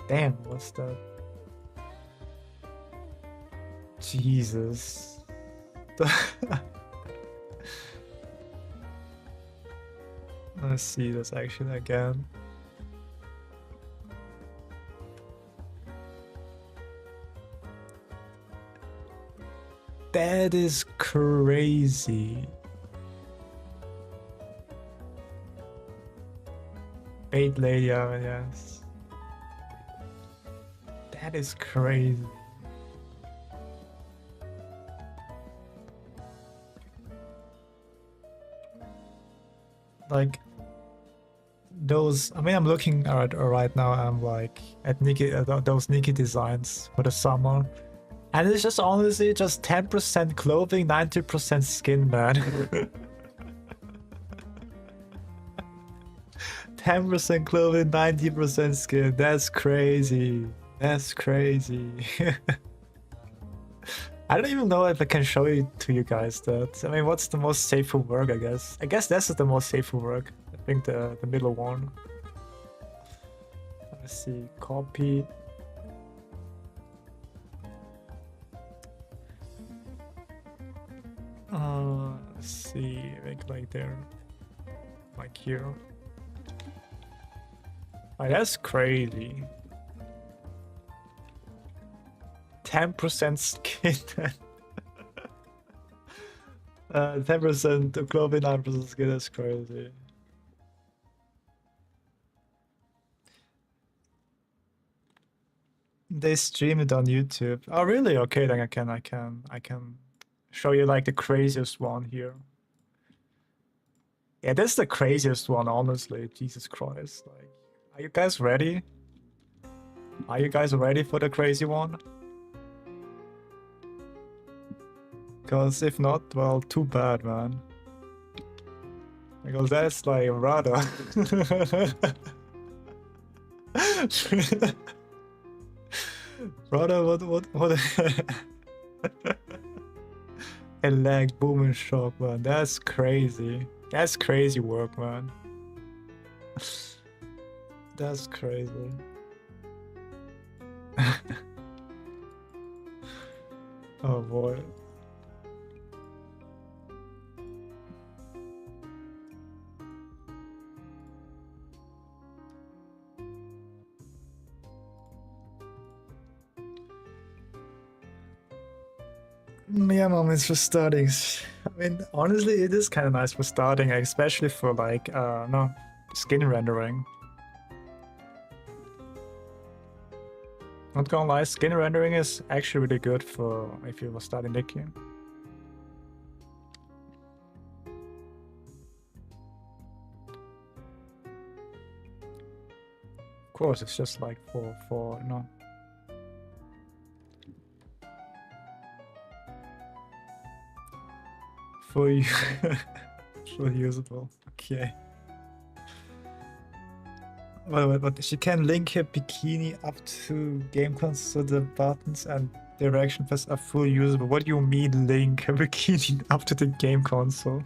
Damn, what's that? Jesus. Let's see this action again. That is crazy. Bait lady, yes. That is crazy. Like those, I mean, I'm looking at right now. I'm like at those Nikki designs for the summer, and it's just honestly just 10% clothing, 90% skin, man. 10% clothing, 90% skin. That's crazy. That's crazy. I don't even know if I can show it to you guys. That, I mean, what's the most safe for work? I guess this is the most safe for work. I think the middle one. Let's see, copy. Let's see, make like there, like here. Oh, that's crazy. 10% skin. 10% clothing, 9% skin. That's crazy. They stream it on YouTube. Oh, really? Okay, then I can show you like the craziest one here. Yeah, this is the craziest one, honestly. Jesus Christ. Like, are you guys ready? Are you guys ready for the crazy one? Because if not, well, too bad, man. Because that's like rather. Brother, what? A lag, boom and shock, man. That's crazy. That's crazy work, man. That's crazy. Oh boy. Yeah, mom, it's for starting. I mean, honestly, it is kind of nice for starting, especially for like, no, skin rendering. Not gonna lie, skin rendering is actually really good for if you were starting Nikki. Of course, it's just like for you know. For you, for usable. Okay. But she can link her bikini up to game console, so the buttons and direction pads are fully usable. What do you mean link her bikini up to the game console?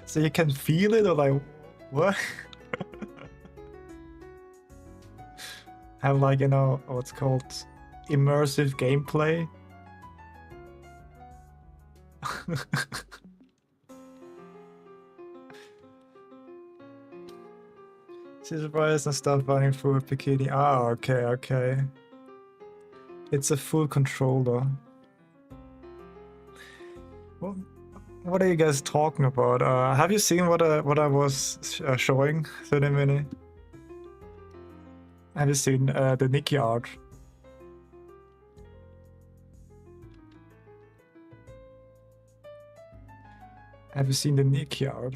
So you can feel it, or like what? Have like, you know, what's called immersive gameplay. She's surprised and stuff running through a bikini. Ah, okay, okay. It's a full controller. What are you guys talking about? Have you seen what I was showing 30 minutes? Have you seen the Nikki art? Have you seen the Nikki art?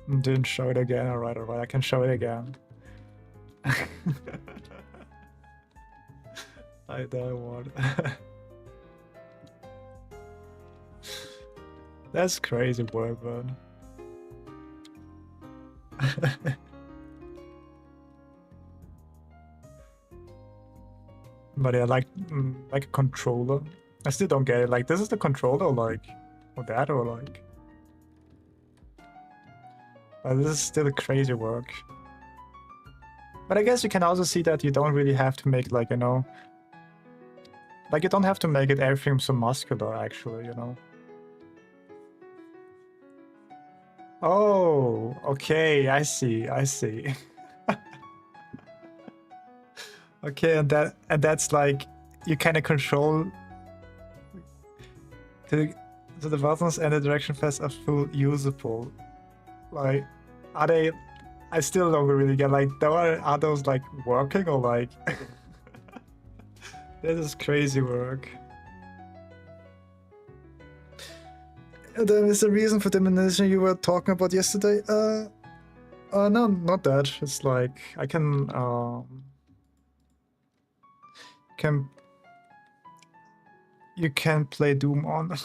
Didn't show it again. Alright, I can show it again. I don't want. That's crazy work, man. But yeah, like a controller. I still don't get it. Like, this is the controller, like, or that, or like. But this is still crazy work. But I guess you can also see that you don't really have to make, like, you know, like, you don't have to make it everything so muscular, actually, you know. Oh, okay, I see. Okay, and that's like, you kind of control the buttons and the direction pads are full usable. Like, are they? I still don't really get, like, are those like working, or like? This is crazy work. There is a reason for diminution you were talking about yesterday. No, not that. It's like I can you can play Doom on.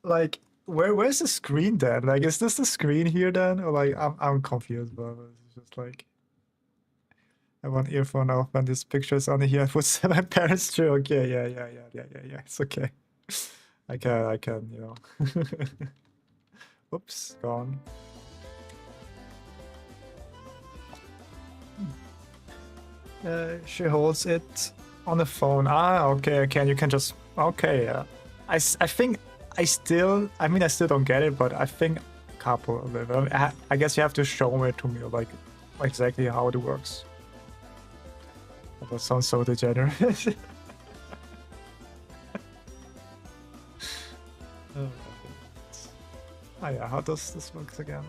Like, where's the screen then? Like, is this the screen here then, or like I'm confused, but it's just like. I want earphone off when this picture is on here. I put my parents through. Okay, yeah. It's okay. I can, you know. Oops, gone. She holds it on the phone. Ah, okay, and you can just, okay, yeah. I think I still don't get it, but I think a couple of it. I guess you have to show it to me, like exactly how it works. That sounds so degenerate. Oh yeah, how does this work again?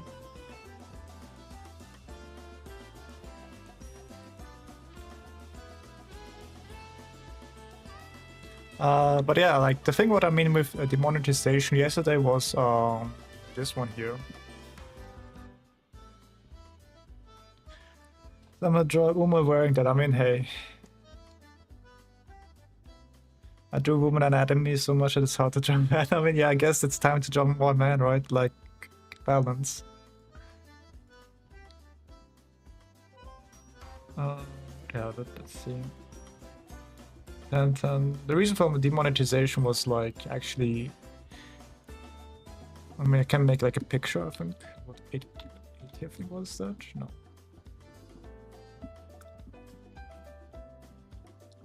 But yeah, like the thing what I mean with demonetization yesterday was this one here. I'm gonna draw a woman wearing that. I mean, hey, I drew woman anatomy so much that it's hard to draw man. I mean, yeah, I guess it's time to draw more man, right? Like balance. Yeah, let's see. And the reason for demonetization was like actually, I mean, I can make like a picture. I think what 80 I think was that? No.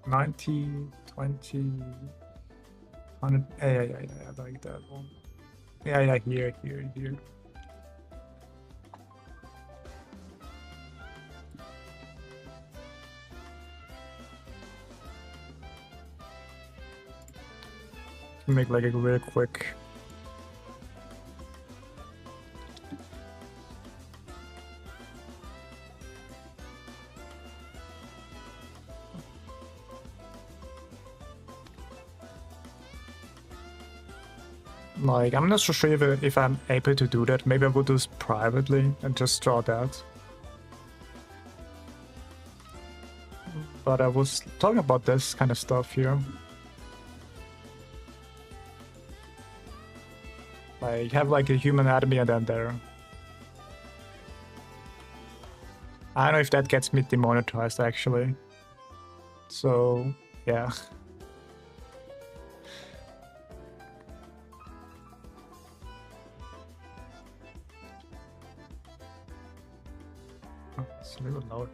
90, 20, 100. Yeah, I like that one. Yeah, here. Make like a real quick. Like, I'm not so sure if I'm able to do that. Maybe I will do this privately and just draw that. But I was talking about this kind of stuff here. Like, have like a human anatomy and then there. I don't know if that gets me demonetized actually. So, yeah. It's a little loud.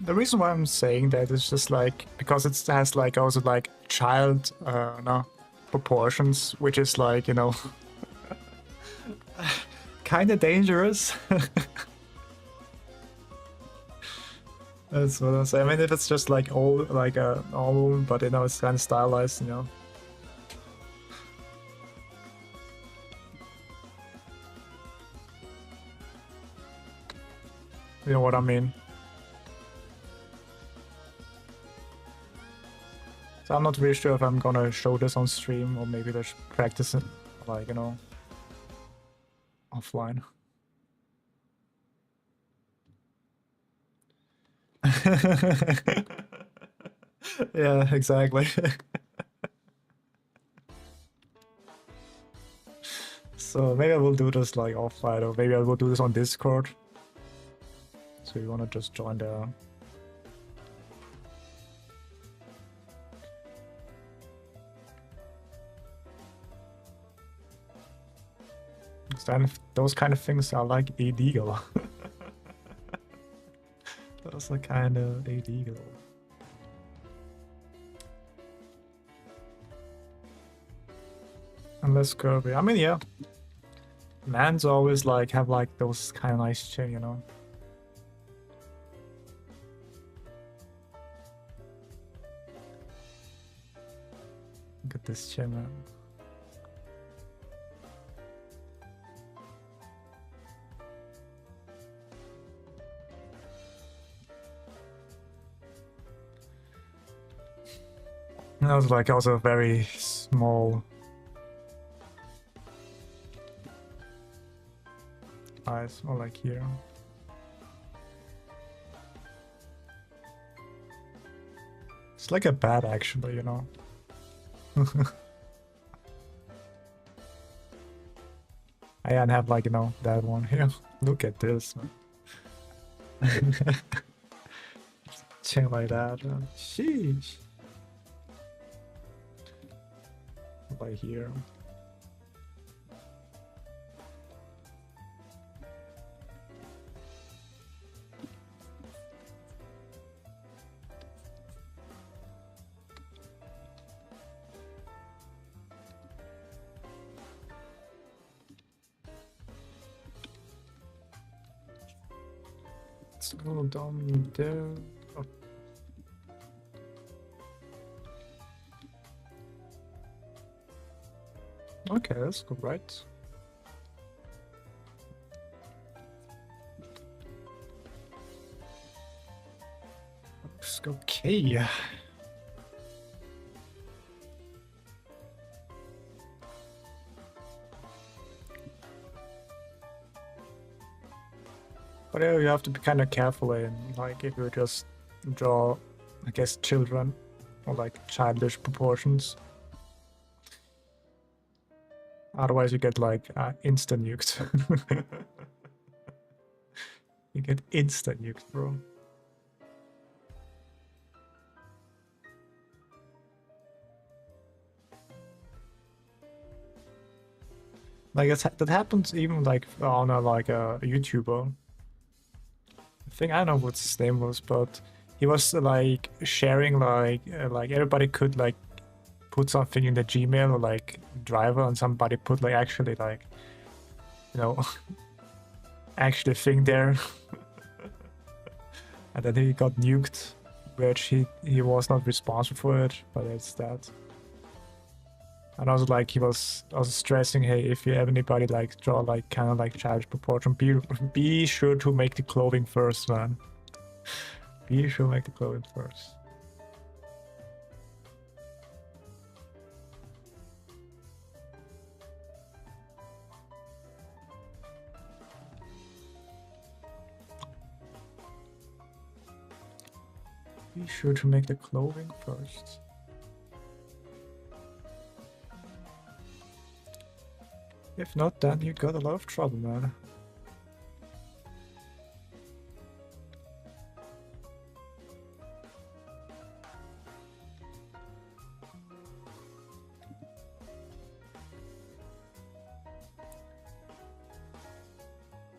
The reason why I'm saying that is just like because it has like also like child proportions, which is like, you know, kind of dangerous. That's what I'm saying. I mean, if it's just like old, like a normal, but you know, it's kind of stylized, you know. You know what I mean? So I'm not really sure if I'm gonna show this on stream or maybe just practice it, like, you know, offline. Yeah, exactly. So maybe I will do this like offline, or maybe I will do this on Discord. So you wanna just join there. Those kind of things are like illegal. Those are kind of illegal. Unless Kirby. I mean, yeah. Mans always like have like those kind of nice chin, you know. Look at this chin, man. That was like also very small eyes, more like here. It's like a bat actually, you know. I can have like, you know, that one here. Look at this, man. Chin like that. Sheesh. Right here. Let's go down there. Oh. Okay, let's go right. Looks okay. But yeah, you have to be kind of careful in, like, if you just draw, I guess, children or like childish proportions. Otherwise, you get like instant nuked. You get instant nuked, bro. Like that happens even like on a YouTuber. I think I don't know what his name was, but he was like sharing like everybody could like put something in the Gmail or like driver, and somebody put like actually like, you know, actually thing there, and then he got nuked, which he was not responsible for it, but it's that. And also like he was also stressing, hey, if you have anybody like draw like kind of like childish proportion, be sure to make the clothing first, man. Be sure to make the clothing first. Be sure to make the clothing first. If not, then you got a lot of trouble, man.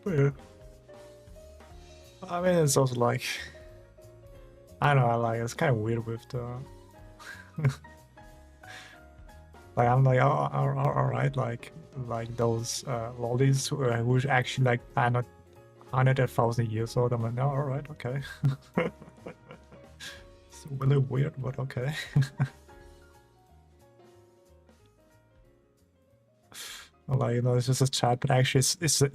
But yeah. I mean, it's also like, I don't know, like it's kind of weird with the like I'm like, oh, all right, like those lollies who actually like are not 100,000 years old. I'm like, no, all right, okay. It's really weird, but okay. Like, you know, it's just a chat, but actually it's like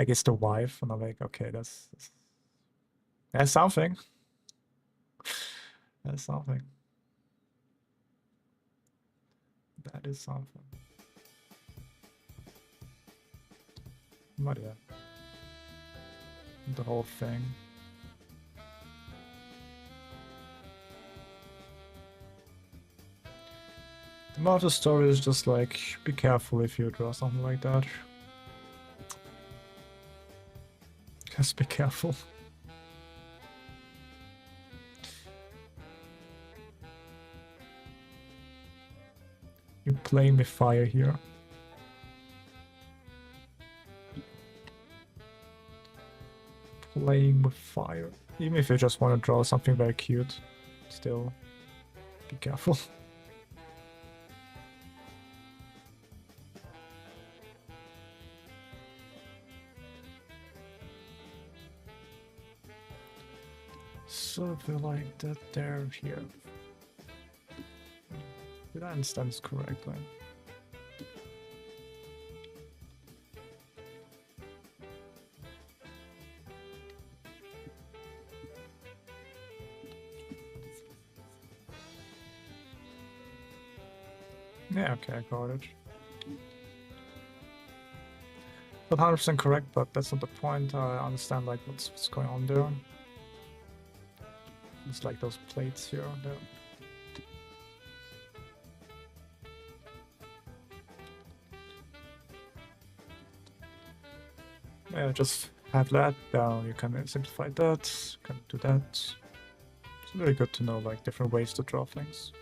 it's the wife, and I'm like, okay, that's something. That's something. That is something. But yeah, the whole thing. The moral of the story is just like, be careful if you draw something like that. Just be careful. You're playing with fire here. Playing with fire. Even if you just want to draw something very cute, still be careful. So I feel like that there here. Did I understand this correctly? Yeah, okay, I got it. Not 100% correct, but that's not the point. I understand like what's going on there. It's like those plates here and there. Yeah, just have that down. You can simplify that. You can do that. It's very good to know like different ways to draw things.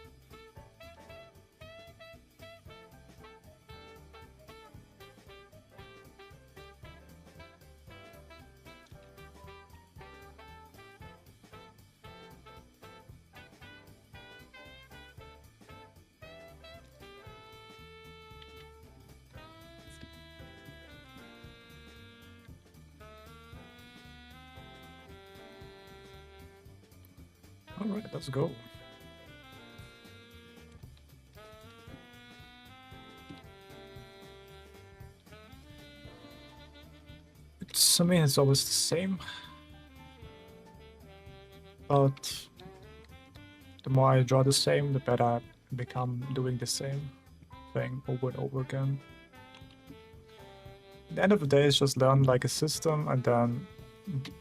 Alright, let's go. I mean, it's always the same. But the more I draw the same, the better I become doing the same thing over and over again. At the end of the day, it's just learn like a system and then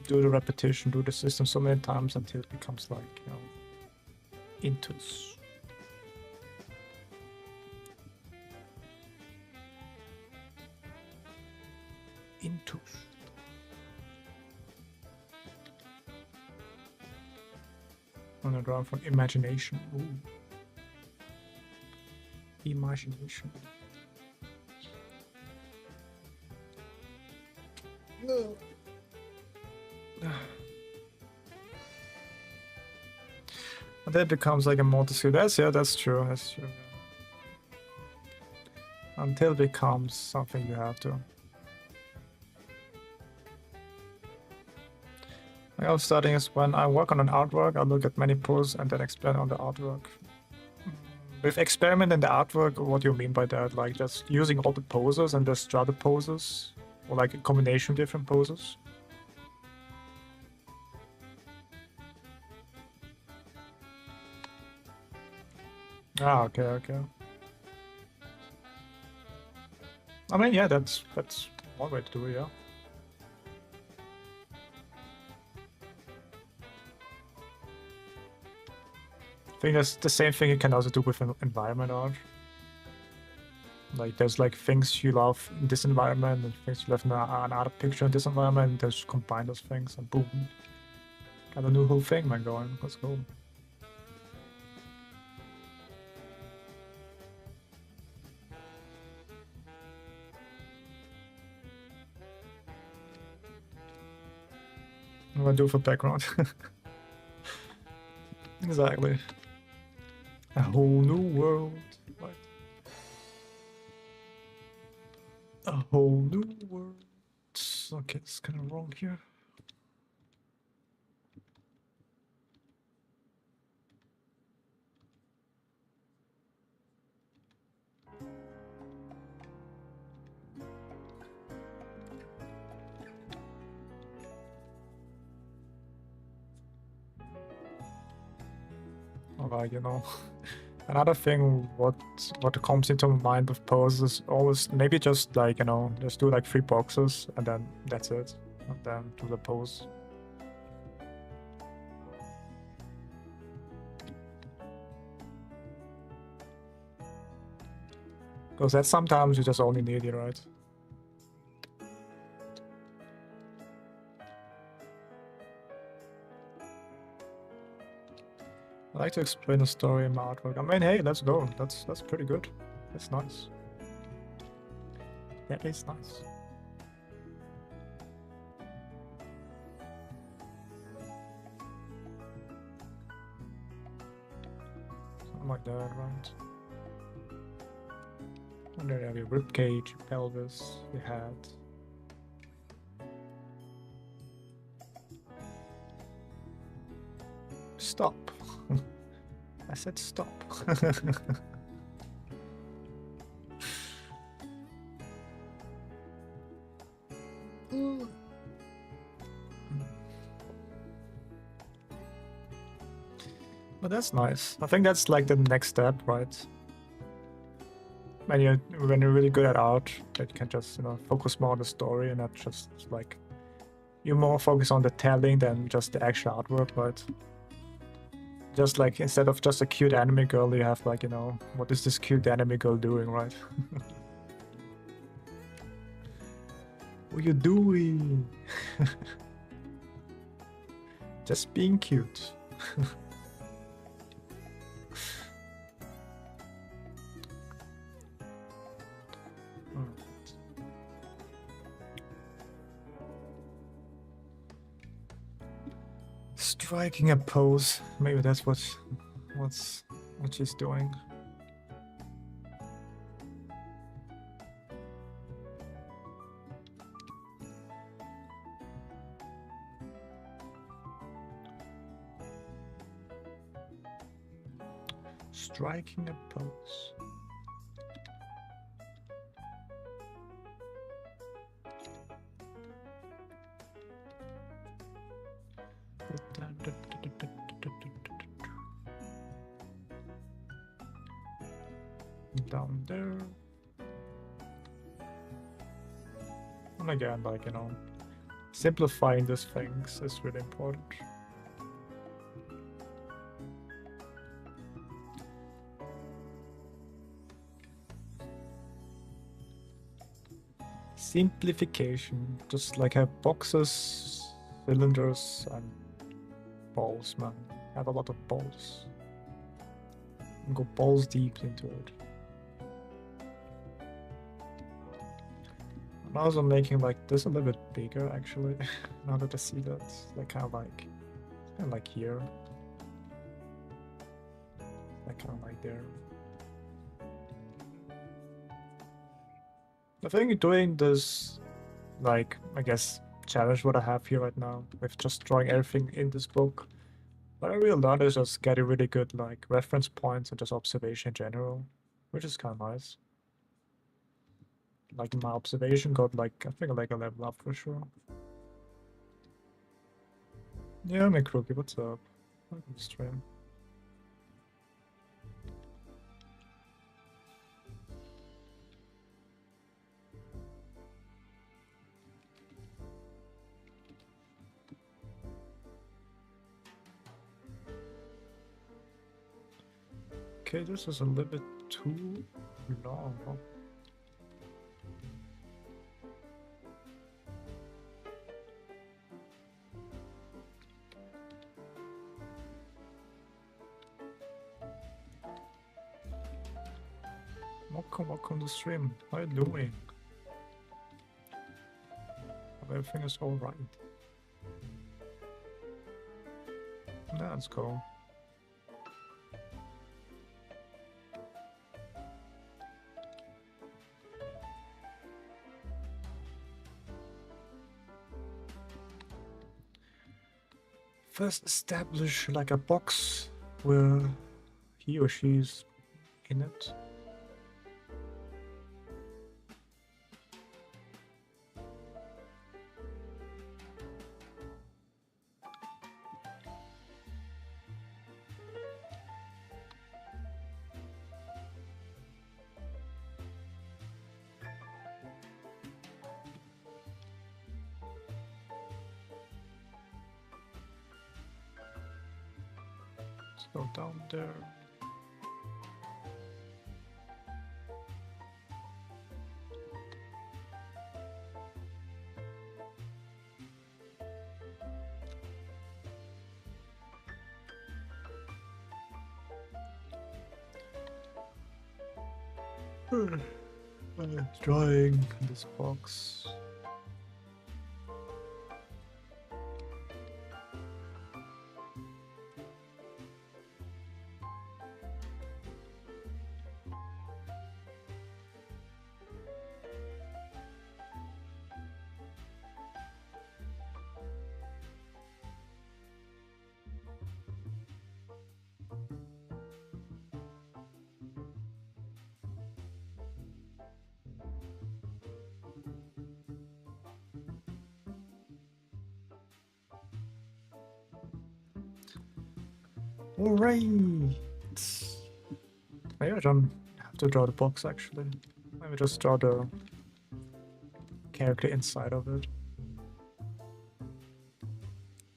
do the repetition, do the system so many times until it becomes like, you know, intus. Intus. I'm gonna draw from imagination. Ooh. Imagination. No. And then it becomes like a multi-skill. Yeah, that's true. That's true. Until it becomes something you have to. My other starting is when I work on an artwork, I look at many poses and then explain on the artwork. With experiment in the artwork, what do you mean by that? Like just using all the poses and just draw the poses? Or like a combination of different poses? Ah, okay. I mean, yeah, that's one way to do it, yeah. I think that's the same thing you can also do with an environment art. Like there's like things you love in this environment and things you love in another picture in this environment, and just combine those things and boom. Got a new whole thing, man, going. Let's go. What do I do for background? Exactly. A whole new world. Right. A whole new world. Okay, it's kind of wrong here. Alright, you know. Another thing, what comes into my mind with poses always maybe just like, you know, just do like 3 boxes and then that's it. And then do the pose. Because that sometimes you just only need it, right? I like to explain the story in my artwork. I mean, hey, let's go. That's pretty good. That's nice. That is nice. Something like that, right? And then you have your ribcage, your pelvis, your head. Stop. I said stop. But that's nice. I think that's like the next step, right? When you're really good at art, that you can just, you know, focus more on the story and not just like you're more focused on the telling than just the actual artwork, right? Just like instead of just a cute anime girl, you have like, you know, what is this cute anime girl doing, right? What are you doing? Just being cute. Striking a pose. Maybe that's what she's doing. Striking a pose. Down there. And again, like, you know, simplifying these things is really important. Simplification. Just like have boxes, cylinders, and balls, man. Have a lot of balls. And go balls deep into it. I'm also making like this a little bit bigger actually. Now that I see that, like kind of like here, like kind of like there. I think doing this, like I guess challenge what I have here right now with just drawing everything in this book. What I really learned is just getting really good like reference points and just observation in general, which is kind of nice. Like my observation got like, I think like a level up for sure. Yeah, I'm a crookie, what's up? Welcome to stream. Okay, this is a little bit too long. Welcome to stream. How are you doing? Everything is alright. Let's go. First establish like a box where he or she's in it. Go down there. Drawing this box. Alright! Maybe I don't have to draw the box actually. Maybe just draw the character inside of it.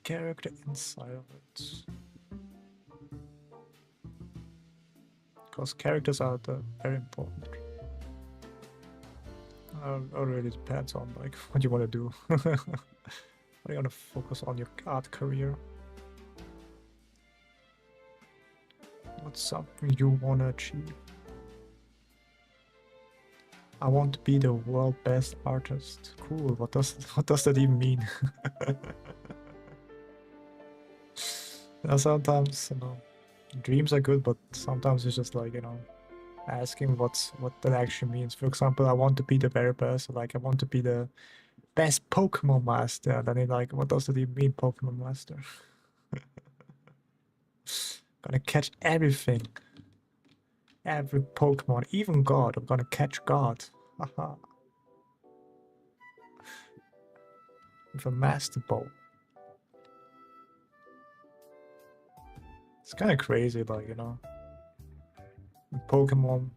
Character inside of it. Because characters are very important. It really depends on like what you want to do. What are you gonna focus on your art career? What's something you wanna achieve? I want to be the world best artist. Cool. What does that even mean? Sometimes, you know, dreams are good, but sometimes it's just like, you know, asking what that actually means. For example, I want to be the very best. Like I want to be the best Pokemon master. Then it's like, what does that even mean, Pokemon master? Gonna catch everything. Every Pokemon, even God. I'm gonna catch God. Haha. With a Master Ball. It's kind of crazy, but you know. Pokemon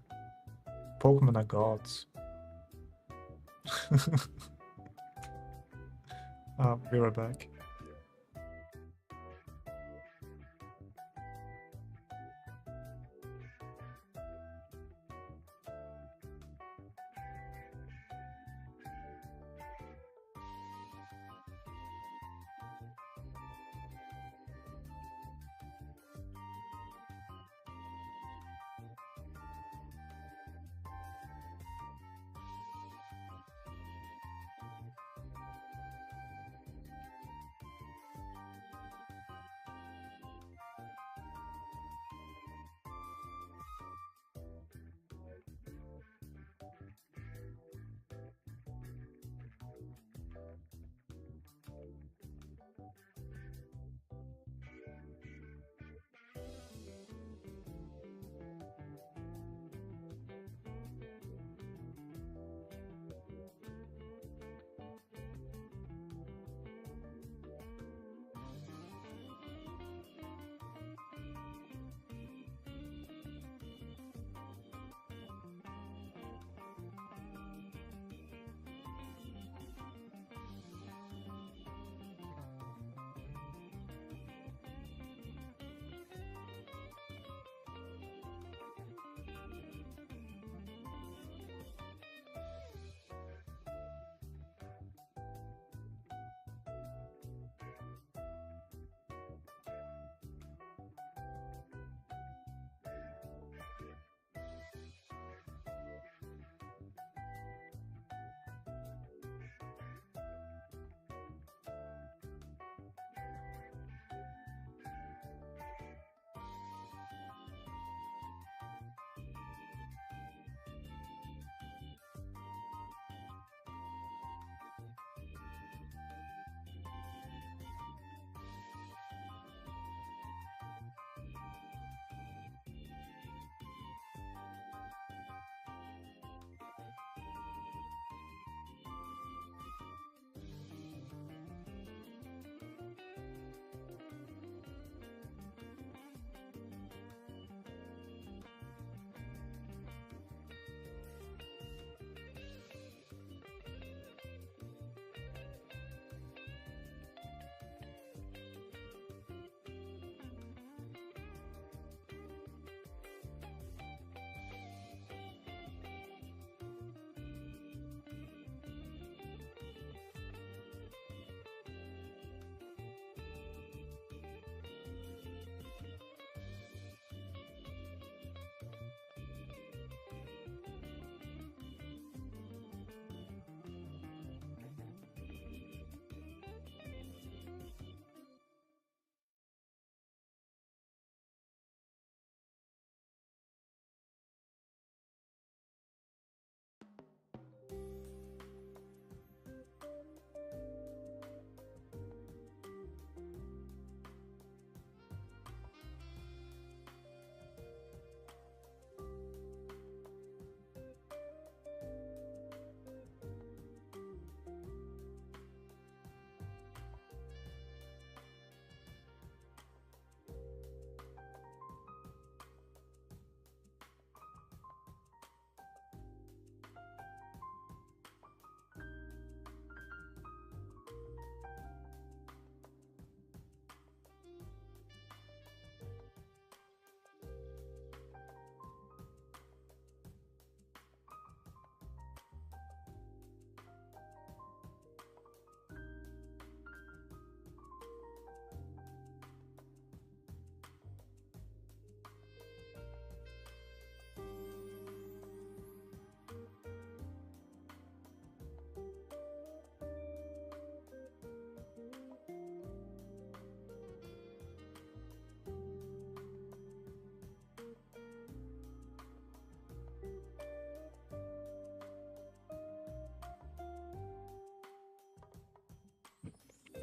are gods. Be right back.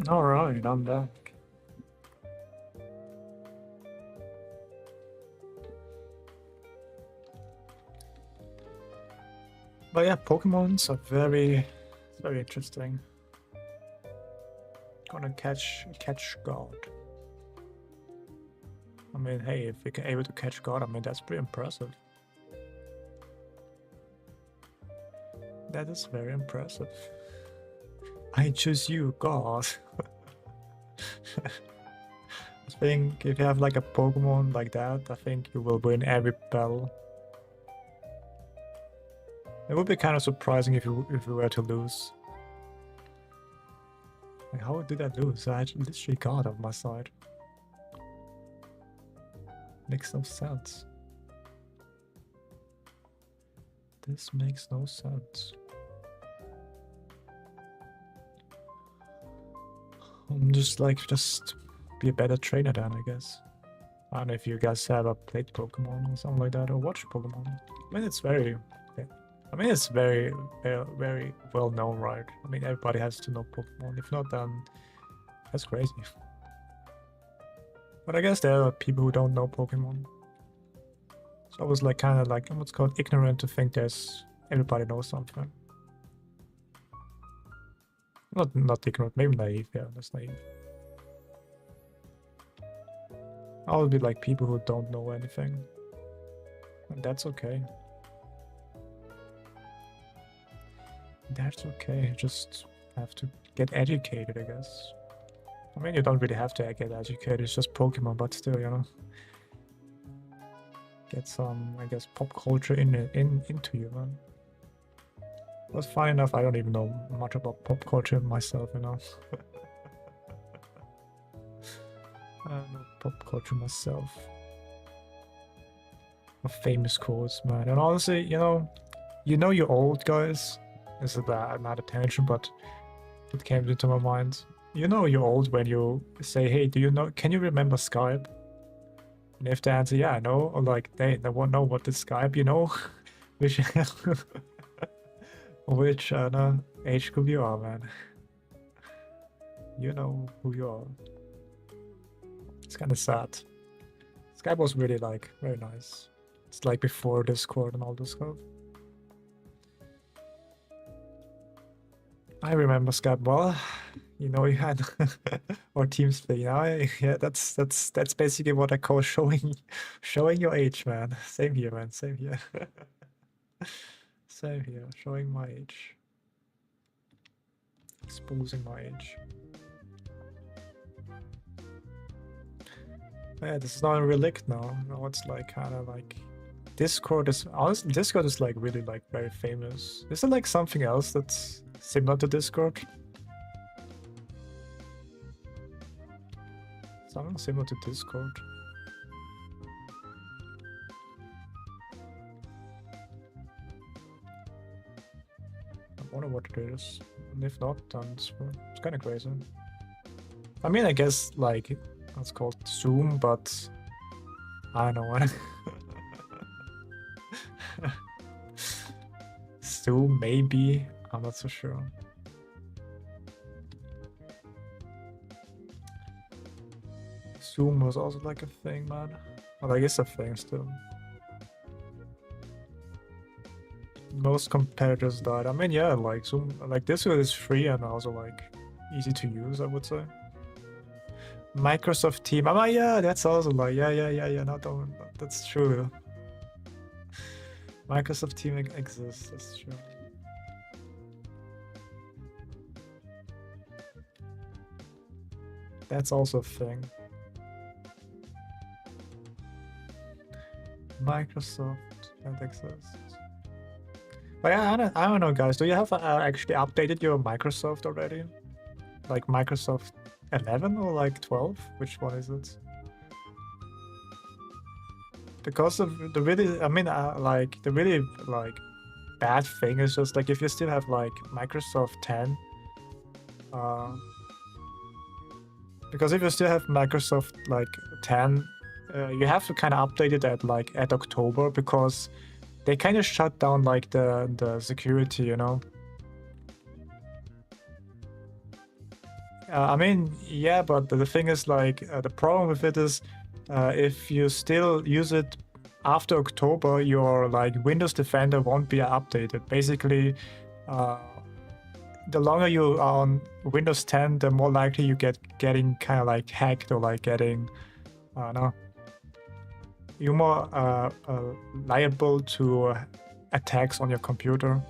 Alright, I'm back. But yeah, Pokemons are very interesting. Gonna catch God. I mean, hey, if we can able to catch God, I mean, that's pretty impressive. That is very impressive. I choose you, God. I think if you have like a Pokemon like that, I think you will win every battle. It would be kind of surprising if you were to lose. Like, how did I lose? I literally got on my side. Makes no sense. This makes no sense. I'm just be a better trainer then, I guess. I don't know if you guys ever played Pokemon or something like that, or watched Pokemon. I mean, it's very well known, right? I mean, everybody has to know Pokemon. If not, then that's crazy. But I guess there are people who don't know Pokemon. So I was like kind of like what's called ignorant to think everybody knows something. Not ignorant, maybe naive. Yeah, that's naive. I would be like people who don't know anything, and that's okay. That's okay. You just have to get educated, I guess. I mean, you don't really have to get educated. It's just Pokemon, but still, you know, get some, I guess, pop culture into you, man. But funny enough, I don't even know much about pop culture myself, you know. I don't know pop culture myself. Of famous quotes, man. And honestly, you know you're old, guys. This is not a tangent, but it came into my mind. You know you're old when you say, "Hey, can you remember Skype?" And if they answer, "Yeah, I know," or like they won't know what is Skype, you know, which which age group you are, man. You know who you are. It's kind of sad. Skype was really like very nice. It's like before Discord and all this stuff. I remember Skype well. You know, you had or TeamSpeak. Yeah, that's basically what I call showing your age, man. Same here, man. Same here. Same here. Showing my age. Exposing my age. Yeah, this is not a relic now. Now it's like kind of like Discord is honestly Discord is like really like very famous. Is there like something else that's similar to Discord? Something similar to Discord. I wonder what it is. And if not, then it's kind of crazy. I mean, I guess like it's called Zoom, but I don't know what. Zoom, maybe. I'm not so sure. Zoom was also like a thing, man. Well, I guess a thing still. Most competitors died. I mean, yeah, like Zoom, like Discord is free and also like easy to use, I would say. Microsoft Team. Oh yeah, that's also like yeah. No, that's true. Microsoft Team exists. That's true. That's also a thing. Microsoft that exists. But yeah, I don't know, guys. Do you have actually updated your Microsoft already? Like Microsoft 11 or like 12? Which one is it? Because of the really, I mean, like the really like bad thing is just like if you still have like Microsoft 10, because if you still have Microsoft like 10, you have to kind of update it at October because they kind of shut down like the security, you know. I mean, yeah, but the thing is like the problem with it is if you still use it after October, your like Windows Defender won't be updated. Basically, the longer you are on Windows 10, the more likely you getting kind of like hacked or like getting, I don't know, you're more liable to attacks on your computer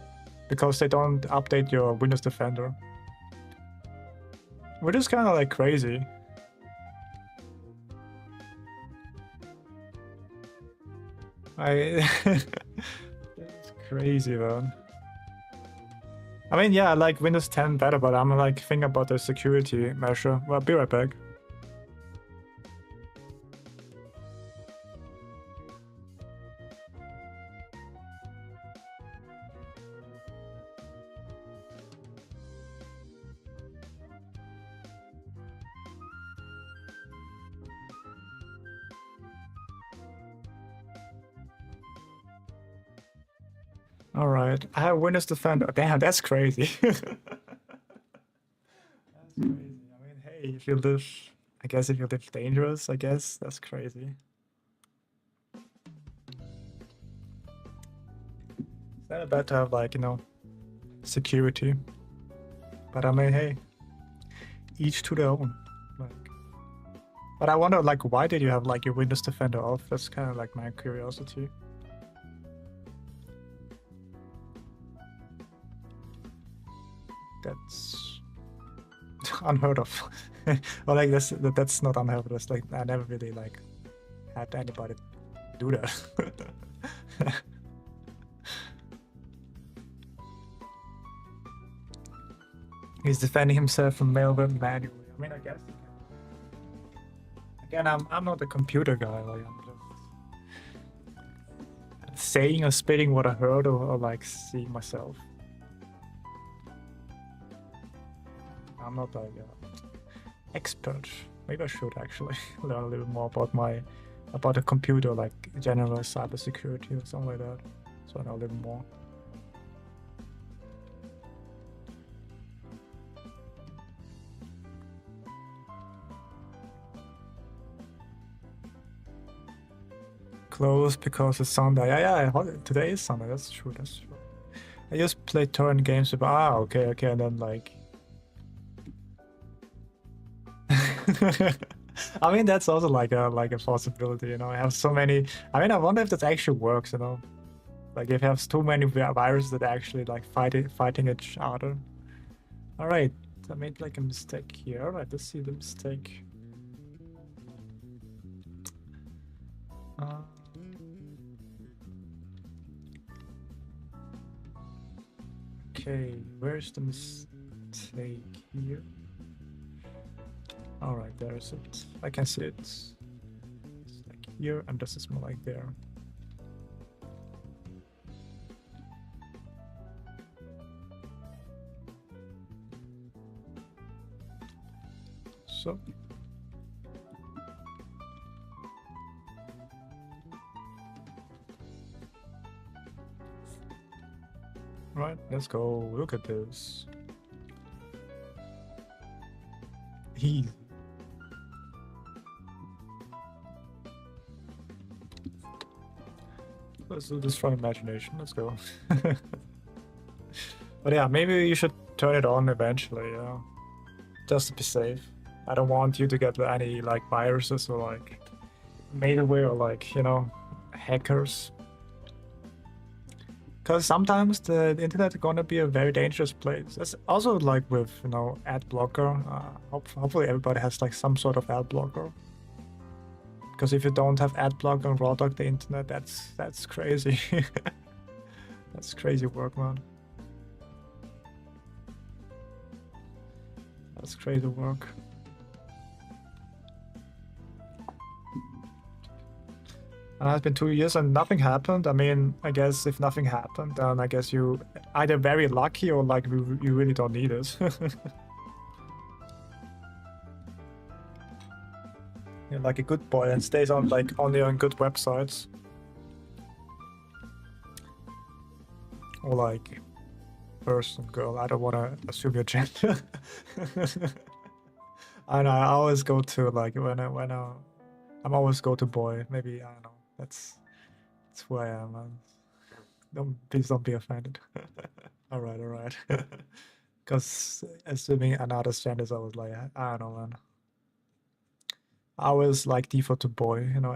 because they don't update your Windows Defender, which is kind of like crazy. It's crazy, man. I mean, yeah, I like Windows 10 better, but I'm like thinking about the security measure. Well, be right back. All right, I have Windows Defender. Damn, that's crazy. That's crazy. I mean, hey, if you live, I guess if you live dangerous, I guess that's crazy. It's not bad to have like, you know, security. But I mean, hey, each to their own. Like, but I wonder, like, why did you have like your Windows Defender off? That's kind of like my curiosity. That's unheard of. Well, like that's not unheard of. That's like I never really like had anybody do that. He's defending himself from malware manually. I mean, I guess. Again, I'm not a computer guy. Like I'm just saying or spitting what I heard or like seeing myself. I'm not like an expert. Maybe I should actually learn a little more about the computer, like general cybersecurity or something like that. So I know a little more. Closed because it's Sunday. Yeah, today is Sunday. That's true. That's true. I just play torrent games. Okay, and then like. I mean, that's also like a possibility, you know. I have so many. I mean, I wonder if that actually works, you know. Like if you have too many viruses that actually like fighting each other. All right, I made like a mistake here. All right, let's see the mistake. Okay, where's the mistake here? All right, there's it. I can see it. It's like here, and this is more like there. So. Right, let's go. Look at this. Easy. Let's do this from imagination. Let's go. But yeah, maybe you should turn it on eventually, yeah. Just to be safe. I don't want you to get any like viruses or like malware or like, you know, hackers. Because sometimes the internet is gonna be a very dangerous place. It's also like with, you know, ad blocker. Hopefully everybody has like some sort of ad blocker. Because if you don't have ad blocker and raw dog the internet, that's crazy. That's crazy work, man. That's crazy work. And it's been 2 years and nothing happened. I mean, I guess if nothing happened, then I guess you either very lucky or like you really don't need it. You're like a good boy and stays on like only on good websites. Or like person, girl. I don't want to assume your gender. I know. I always go to like when I'm always go to boy. Maybe I don't know. That's That's who I am, man. Please don't be offended. Alright. Because assuming another standards, I was like, I don't know, man. I was like default to boy, you know.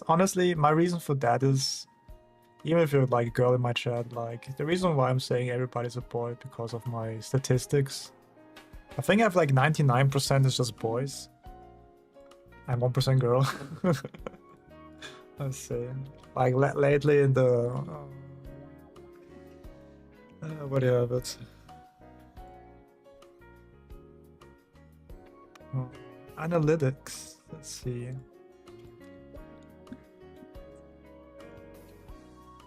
Honestly, my reason for that is, even if you're like a girl in my chat, like the reason why I'm saying everybody's a boy because of my statistics. I think I have like 99% is just boys and 1% girl. Let's see. Like lately in the what do you have it? Oh, analytics. Let's see.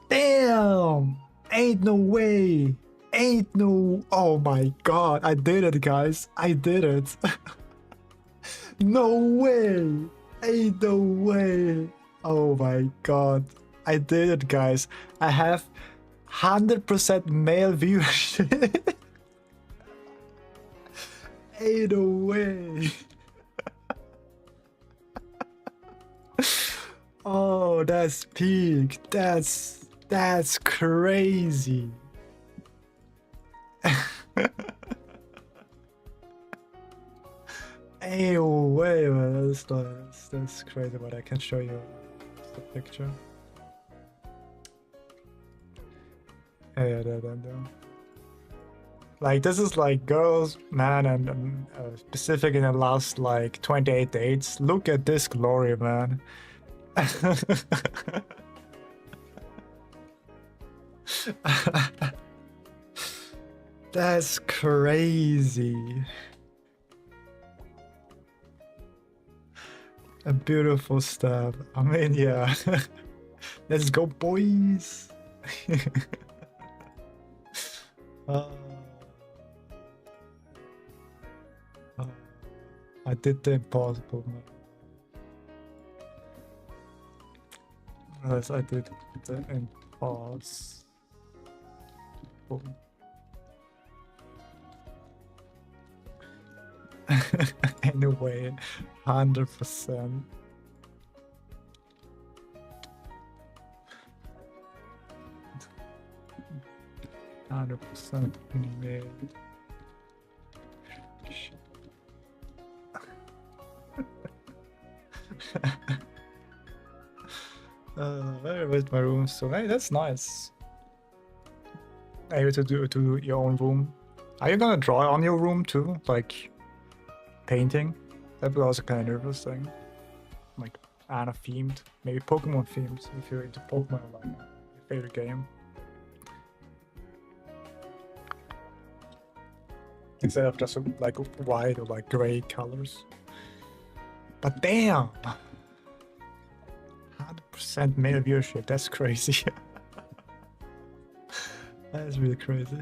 Damn! Ain't no way! Ain't no... Oh my god, I did it, guys. I did it. No way! Ain't no way! Oh my god. I did it, guys. I have 100% male viewership. Ain't no way. Oh, that's peak. That's crazy. Hey, way, man. That's crazy, but I can show you the picture. Yeah, there. Like, this is like girls, man, and specific in the last like 28 dates. Look at this glory, man. That's crazy. A beautiful stab. I mean, yeah. Let's go, boys. I did the impossible, man. Yes, I did the impossible. Anyway, 100%. Anyway. Where is my room? So hey, that's nice. Able to do your own room. Are you gonna draw on your room too? Like painting? That would also kind of interesting. Like Anna themed, maybe Pokemon themed if you're into Pokemon, like your favorite game. Instead of just like white or like gray colors. But damn! 100% male viewership, that's crazy. That is really crazy.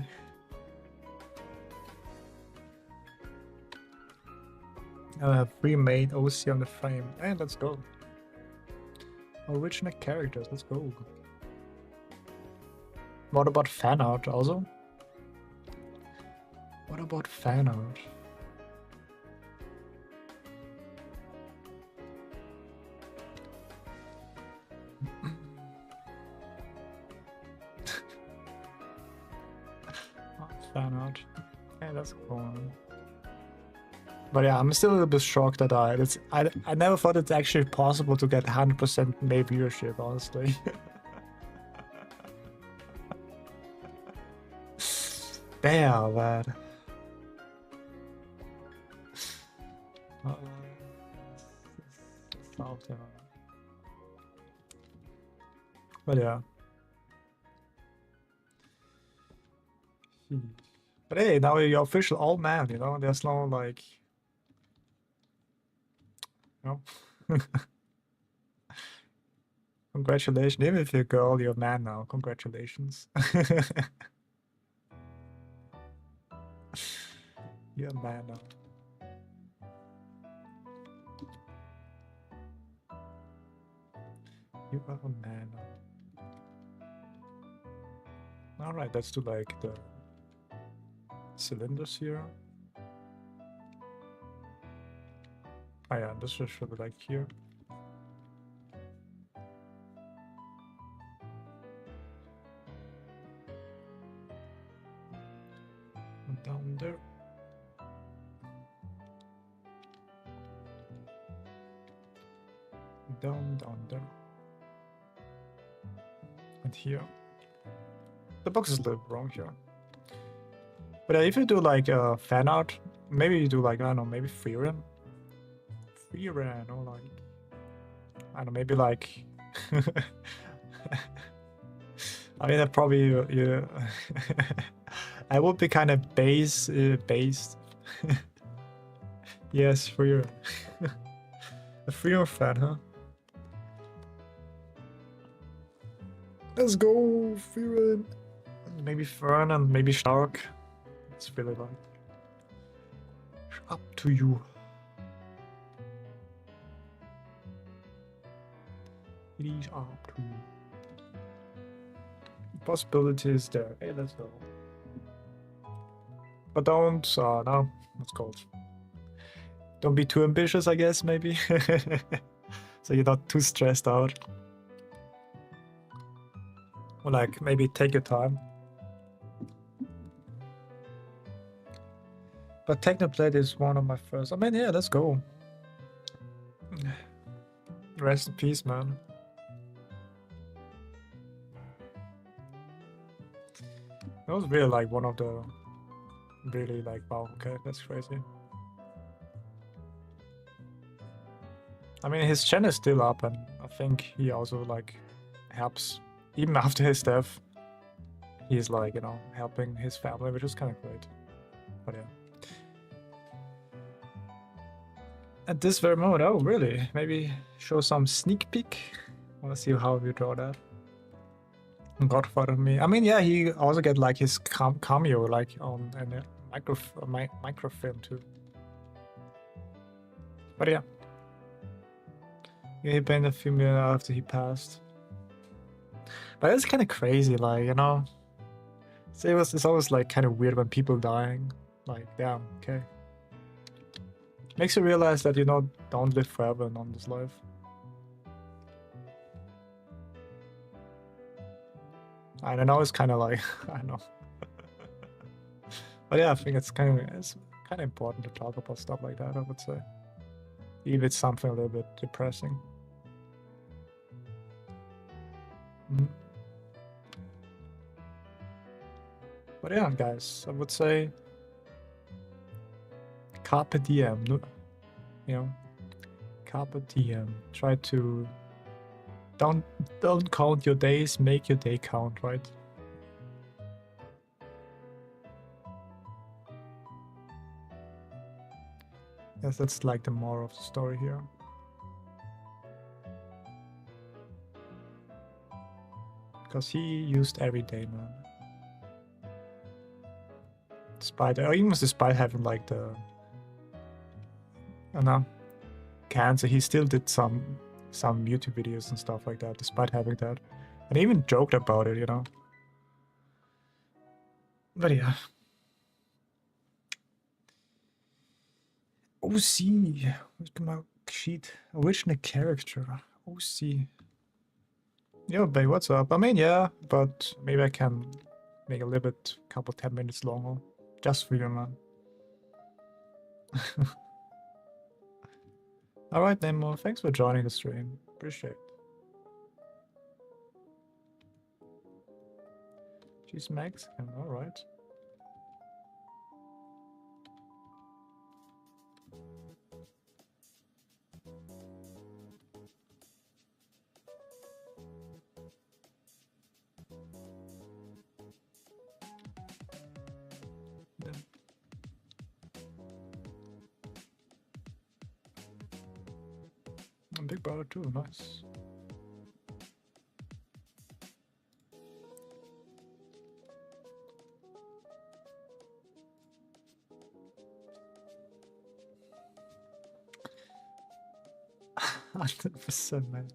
I have remade OC on the frame. And let's go. Original characters, let's go. What about fan art also? What about fan art? Fan art. Yeah, that's cool. But yeah, I'm still a little bit shocked that I never thought it's actually possible to get 100% male viewership, honestly. Damn, man. But yeah. But hey, now you're official old man, you know? There's no like... You know? Congratulations. Even if you're a girl, you're a man now. Congratulations. You're a man now. You are a man now. Alright, let's do like the cylinders here. Oh yeah, this should be like here. Down there. Down there. And here. The box is a little wrong here. But if you do like fan art, maybe you do like, I don't know, maybe freerun. Freerun, or like, I don't know, maybe like. I mean, that probably you. I would be kind of based. Yes, freerun. A freerun fan, huh? Let's go, freerun. Maybe Fern and maybe Shark. It's really like up to you. It is up to you. Possibilities there. Hey, let's go. But don't, no, what's called? Don't be too ambitious, I guess, maybe. So you're not too stressed out. Or like, maybe take your time. But Technoplate is one of my first. I mean, yeah, let's go. Rest in peace, man. That was really like one of the really like, wow, okay, that's crazy. I mean, his channel is still up, and I think he also like helps even after his death. He's like, you know, helping his family, which is kind of great. But yeah. At this very moment, oh really? Maybe show some sneak peek. I want to see how you draw that. Godfather me. I mean, yeah, he also get like his cameo like on a microfilm too. But yeah, he painted a few minutes after he passed. But it's kind of crazy, like, you know. So it's always like kind of weird when people dying. Like, damn, okay. Makes you realize that, you know, don't live forever on this life. I don't know, it's kind of like, I don't know. But yeah, I think it's kind of important to talk about stuff like that, I would say. Even if it's something a little bit depressing. But yeah, guys, I would say carpe diem, you know, carpe diem. Try to don't count your days, make your day count, right? Yes, that's like the moral of the story here. Because he used every day, man. Despite, or even despite having like the, I don't know, cancer, he still did some YouTube videos and stuff like that, despite having that. And he even joked about it, you know. But yeah. OC. Where's my sheet? Original character. OC. Yo, babe, what's up? I mean, yeah, but maybe I can make a little bit, couple 10 minutes longer. Just for you, man. Alright, Nemo, thanks for joining the stream. Appreciate it. She's Mexican, alright. Yeah. And Big Brother too, nice. %, man.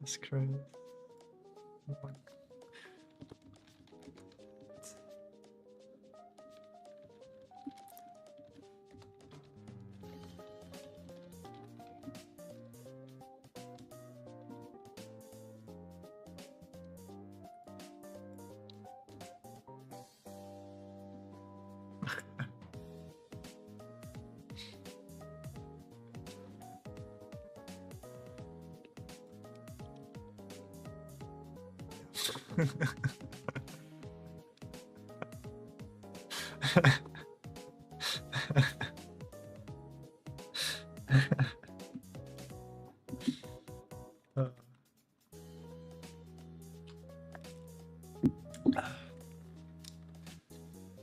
That's crazy. Oh my.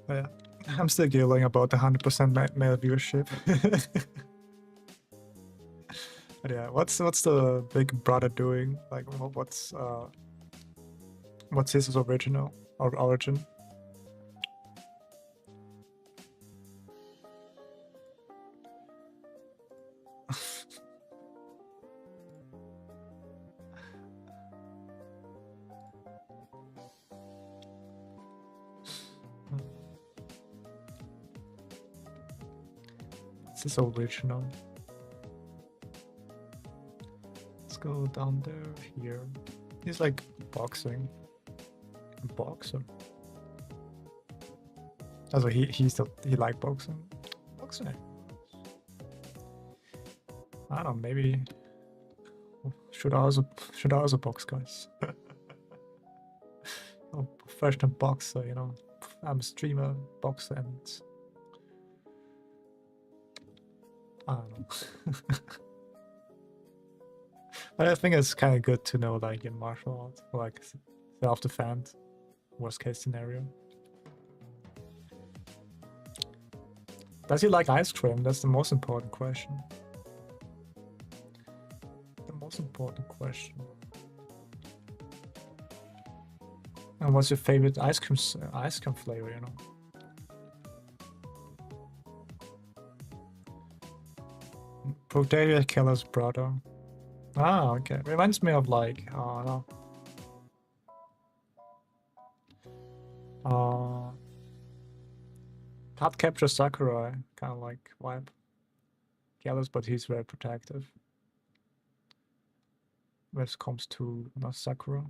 Yeah, I'm still giggling about the 100% male viewership. But yeah, what's the Big Brother doing? Like, what's his original or origin? It's his original. Let's go down there, here. He's like boxing. A boxer. Also he like boxing. Boxing. I don't know, maybe should I also box, guys? I'm a professional boxer, you know. I'm a streamer, boxer, and I don't know. But I think it's kind of good to know, like, in martial arts, like, self-defense, worst case scenario. Does he like ice cream? That's the most important question. The most important question. And what's your favorite ice cream flavor, you know? Potato Killer's brother. Ah, okay. Reminds me of, like, no. Card Capture Sakurai, kind of like vibe. Jealous, but he's very protective when it comes to Sakura.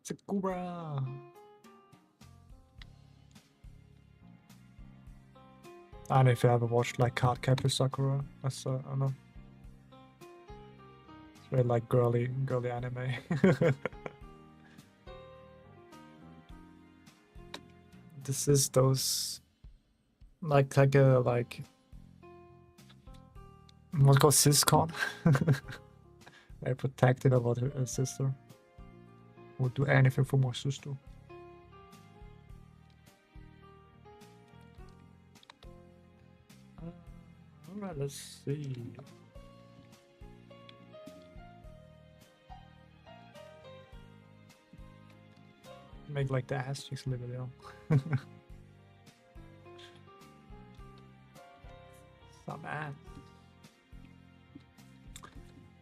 Sakura! I don't know if you ever watched like Card Capture Sakura. That's I don't know. It's very like girly anime. This is those like what's called siscon. Very protective about her sister. Would do anything for my sister. Alright, let's see. Make like the ass cheeks a little bit, Some ass.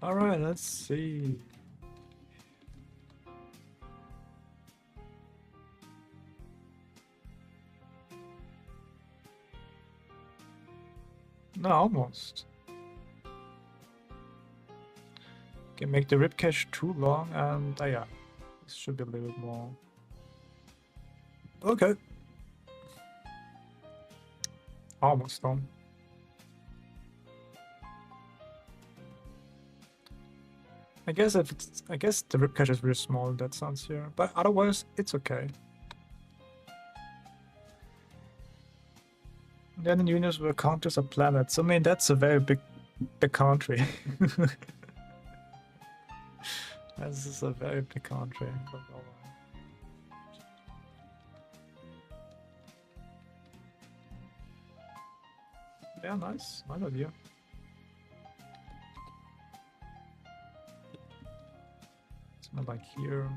Alright, let's see. No, almost. Can make the ribcage too long, and yeah, this should be a little bit more. Okay. Almost done. I guess the ribcage is really small in that sense here, but otherwise it's okay. Then the universe will count as a planet. So I mean that's a very big country. This is a very big country. Yeah, nice of you. It's not like here.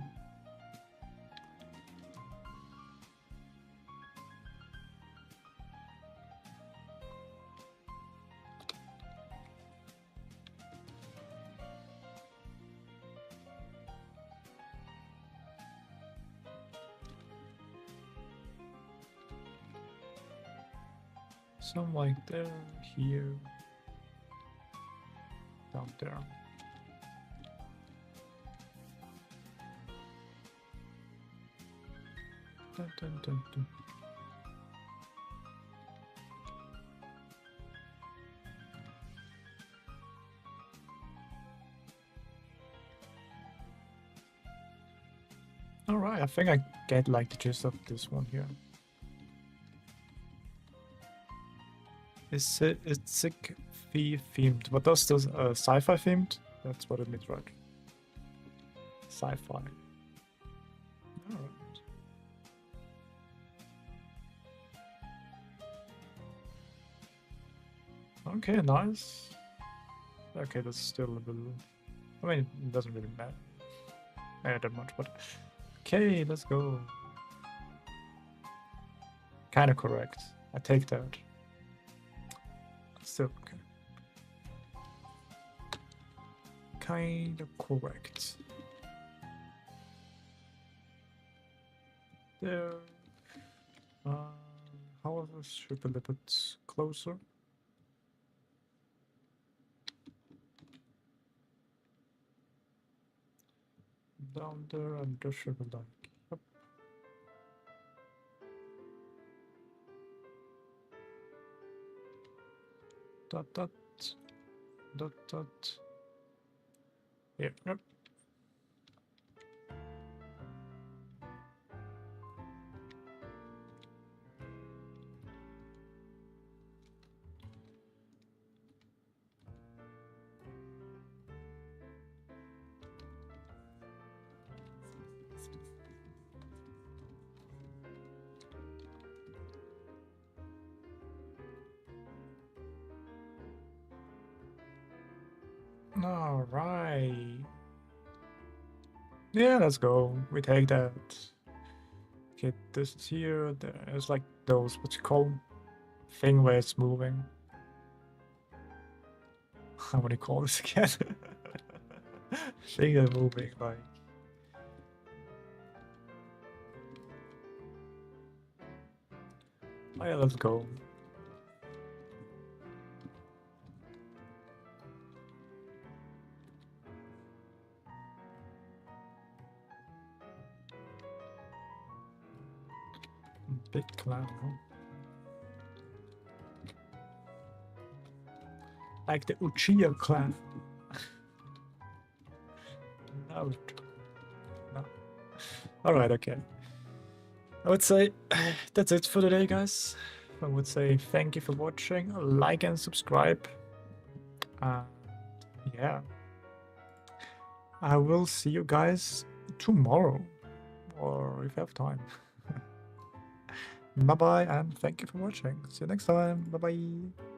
Some like there, here, down there. Dun, dun, dun, dun. Alright, I think I get like the gist of this one here. It's sick themed. What does this sci-fi themed? That's what it means, right? Sci-fi. Alright. Okay, nice. Okay, that's still a little... I mean, it doesn't really matter that much, but... Okay, let's go. Kinda correct. I take that. Still okay. Kinda correct. There. How is this? Should be a little bit closer. Down there, and there should be like. Yep. Dot. Yep. All right. Yeah, let's go. We take that. Okay, this is here. There's like those, what you call them? Thing where it's moving. What do you call this again? Thing that's moving, like. Oh yeah, let's go. Big cloud, huh? Like the Uchiha clan. No. Alright, okay. I would say that's it for today, guys. I would say thank you for watching, like and subscribe. Yeah. I will see you guys tomorrow, or if you have time. Bye bye, and thank you for watching. See you next time. Bye bye.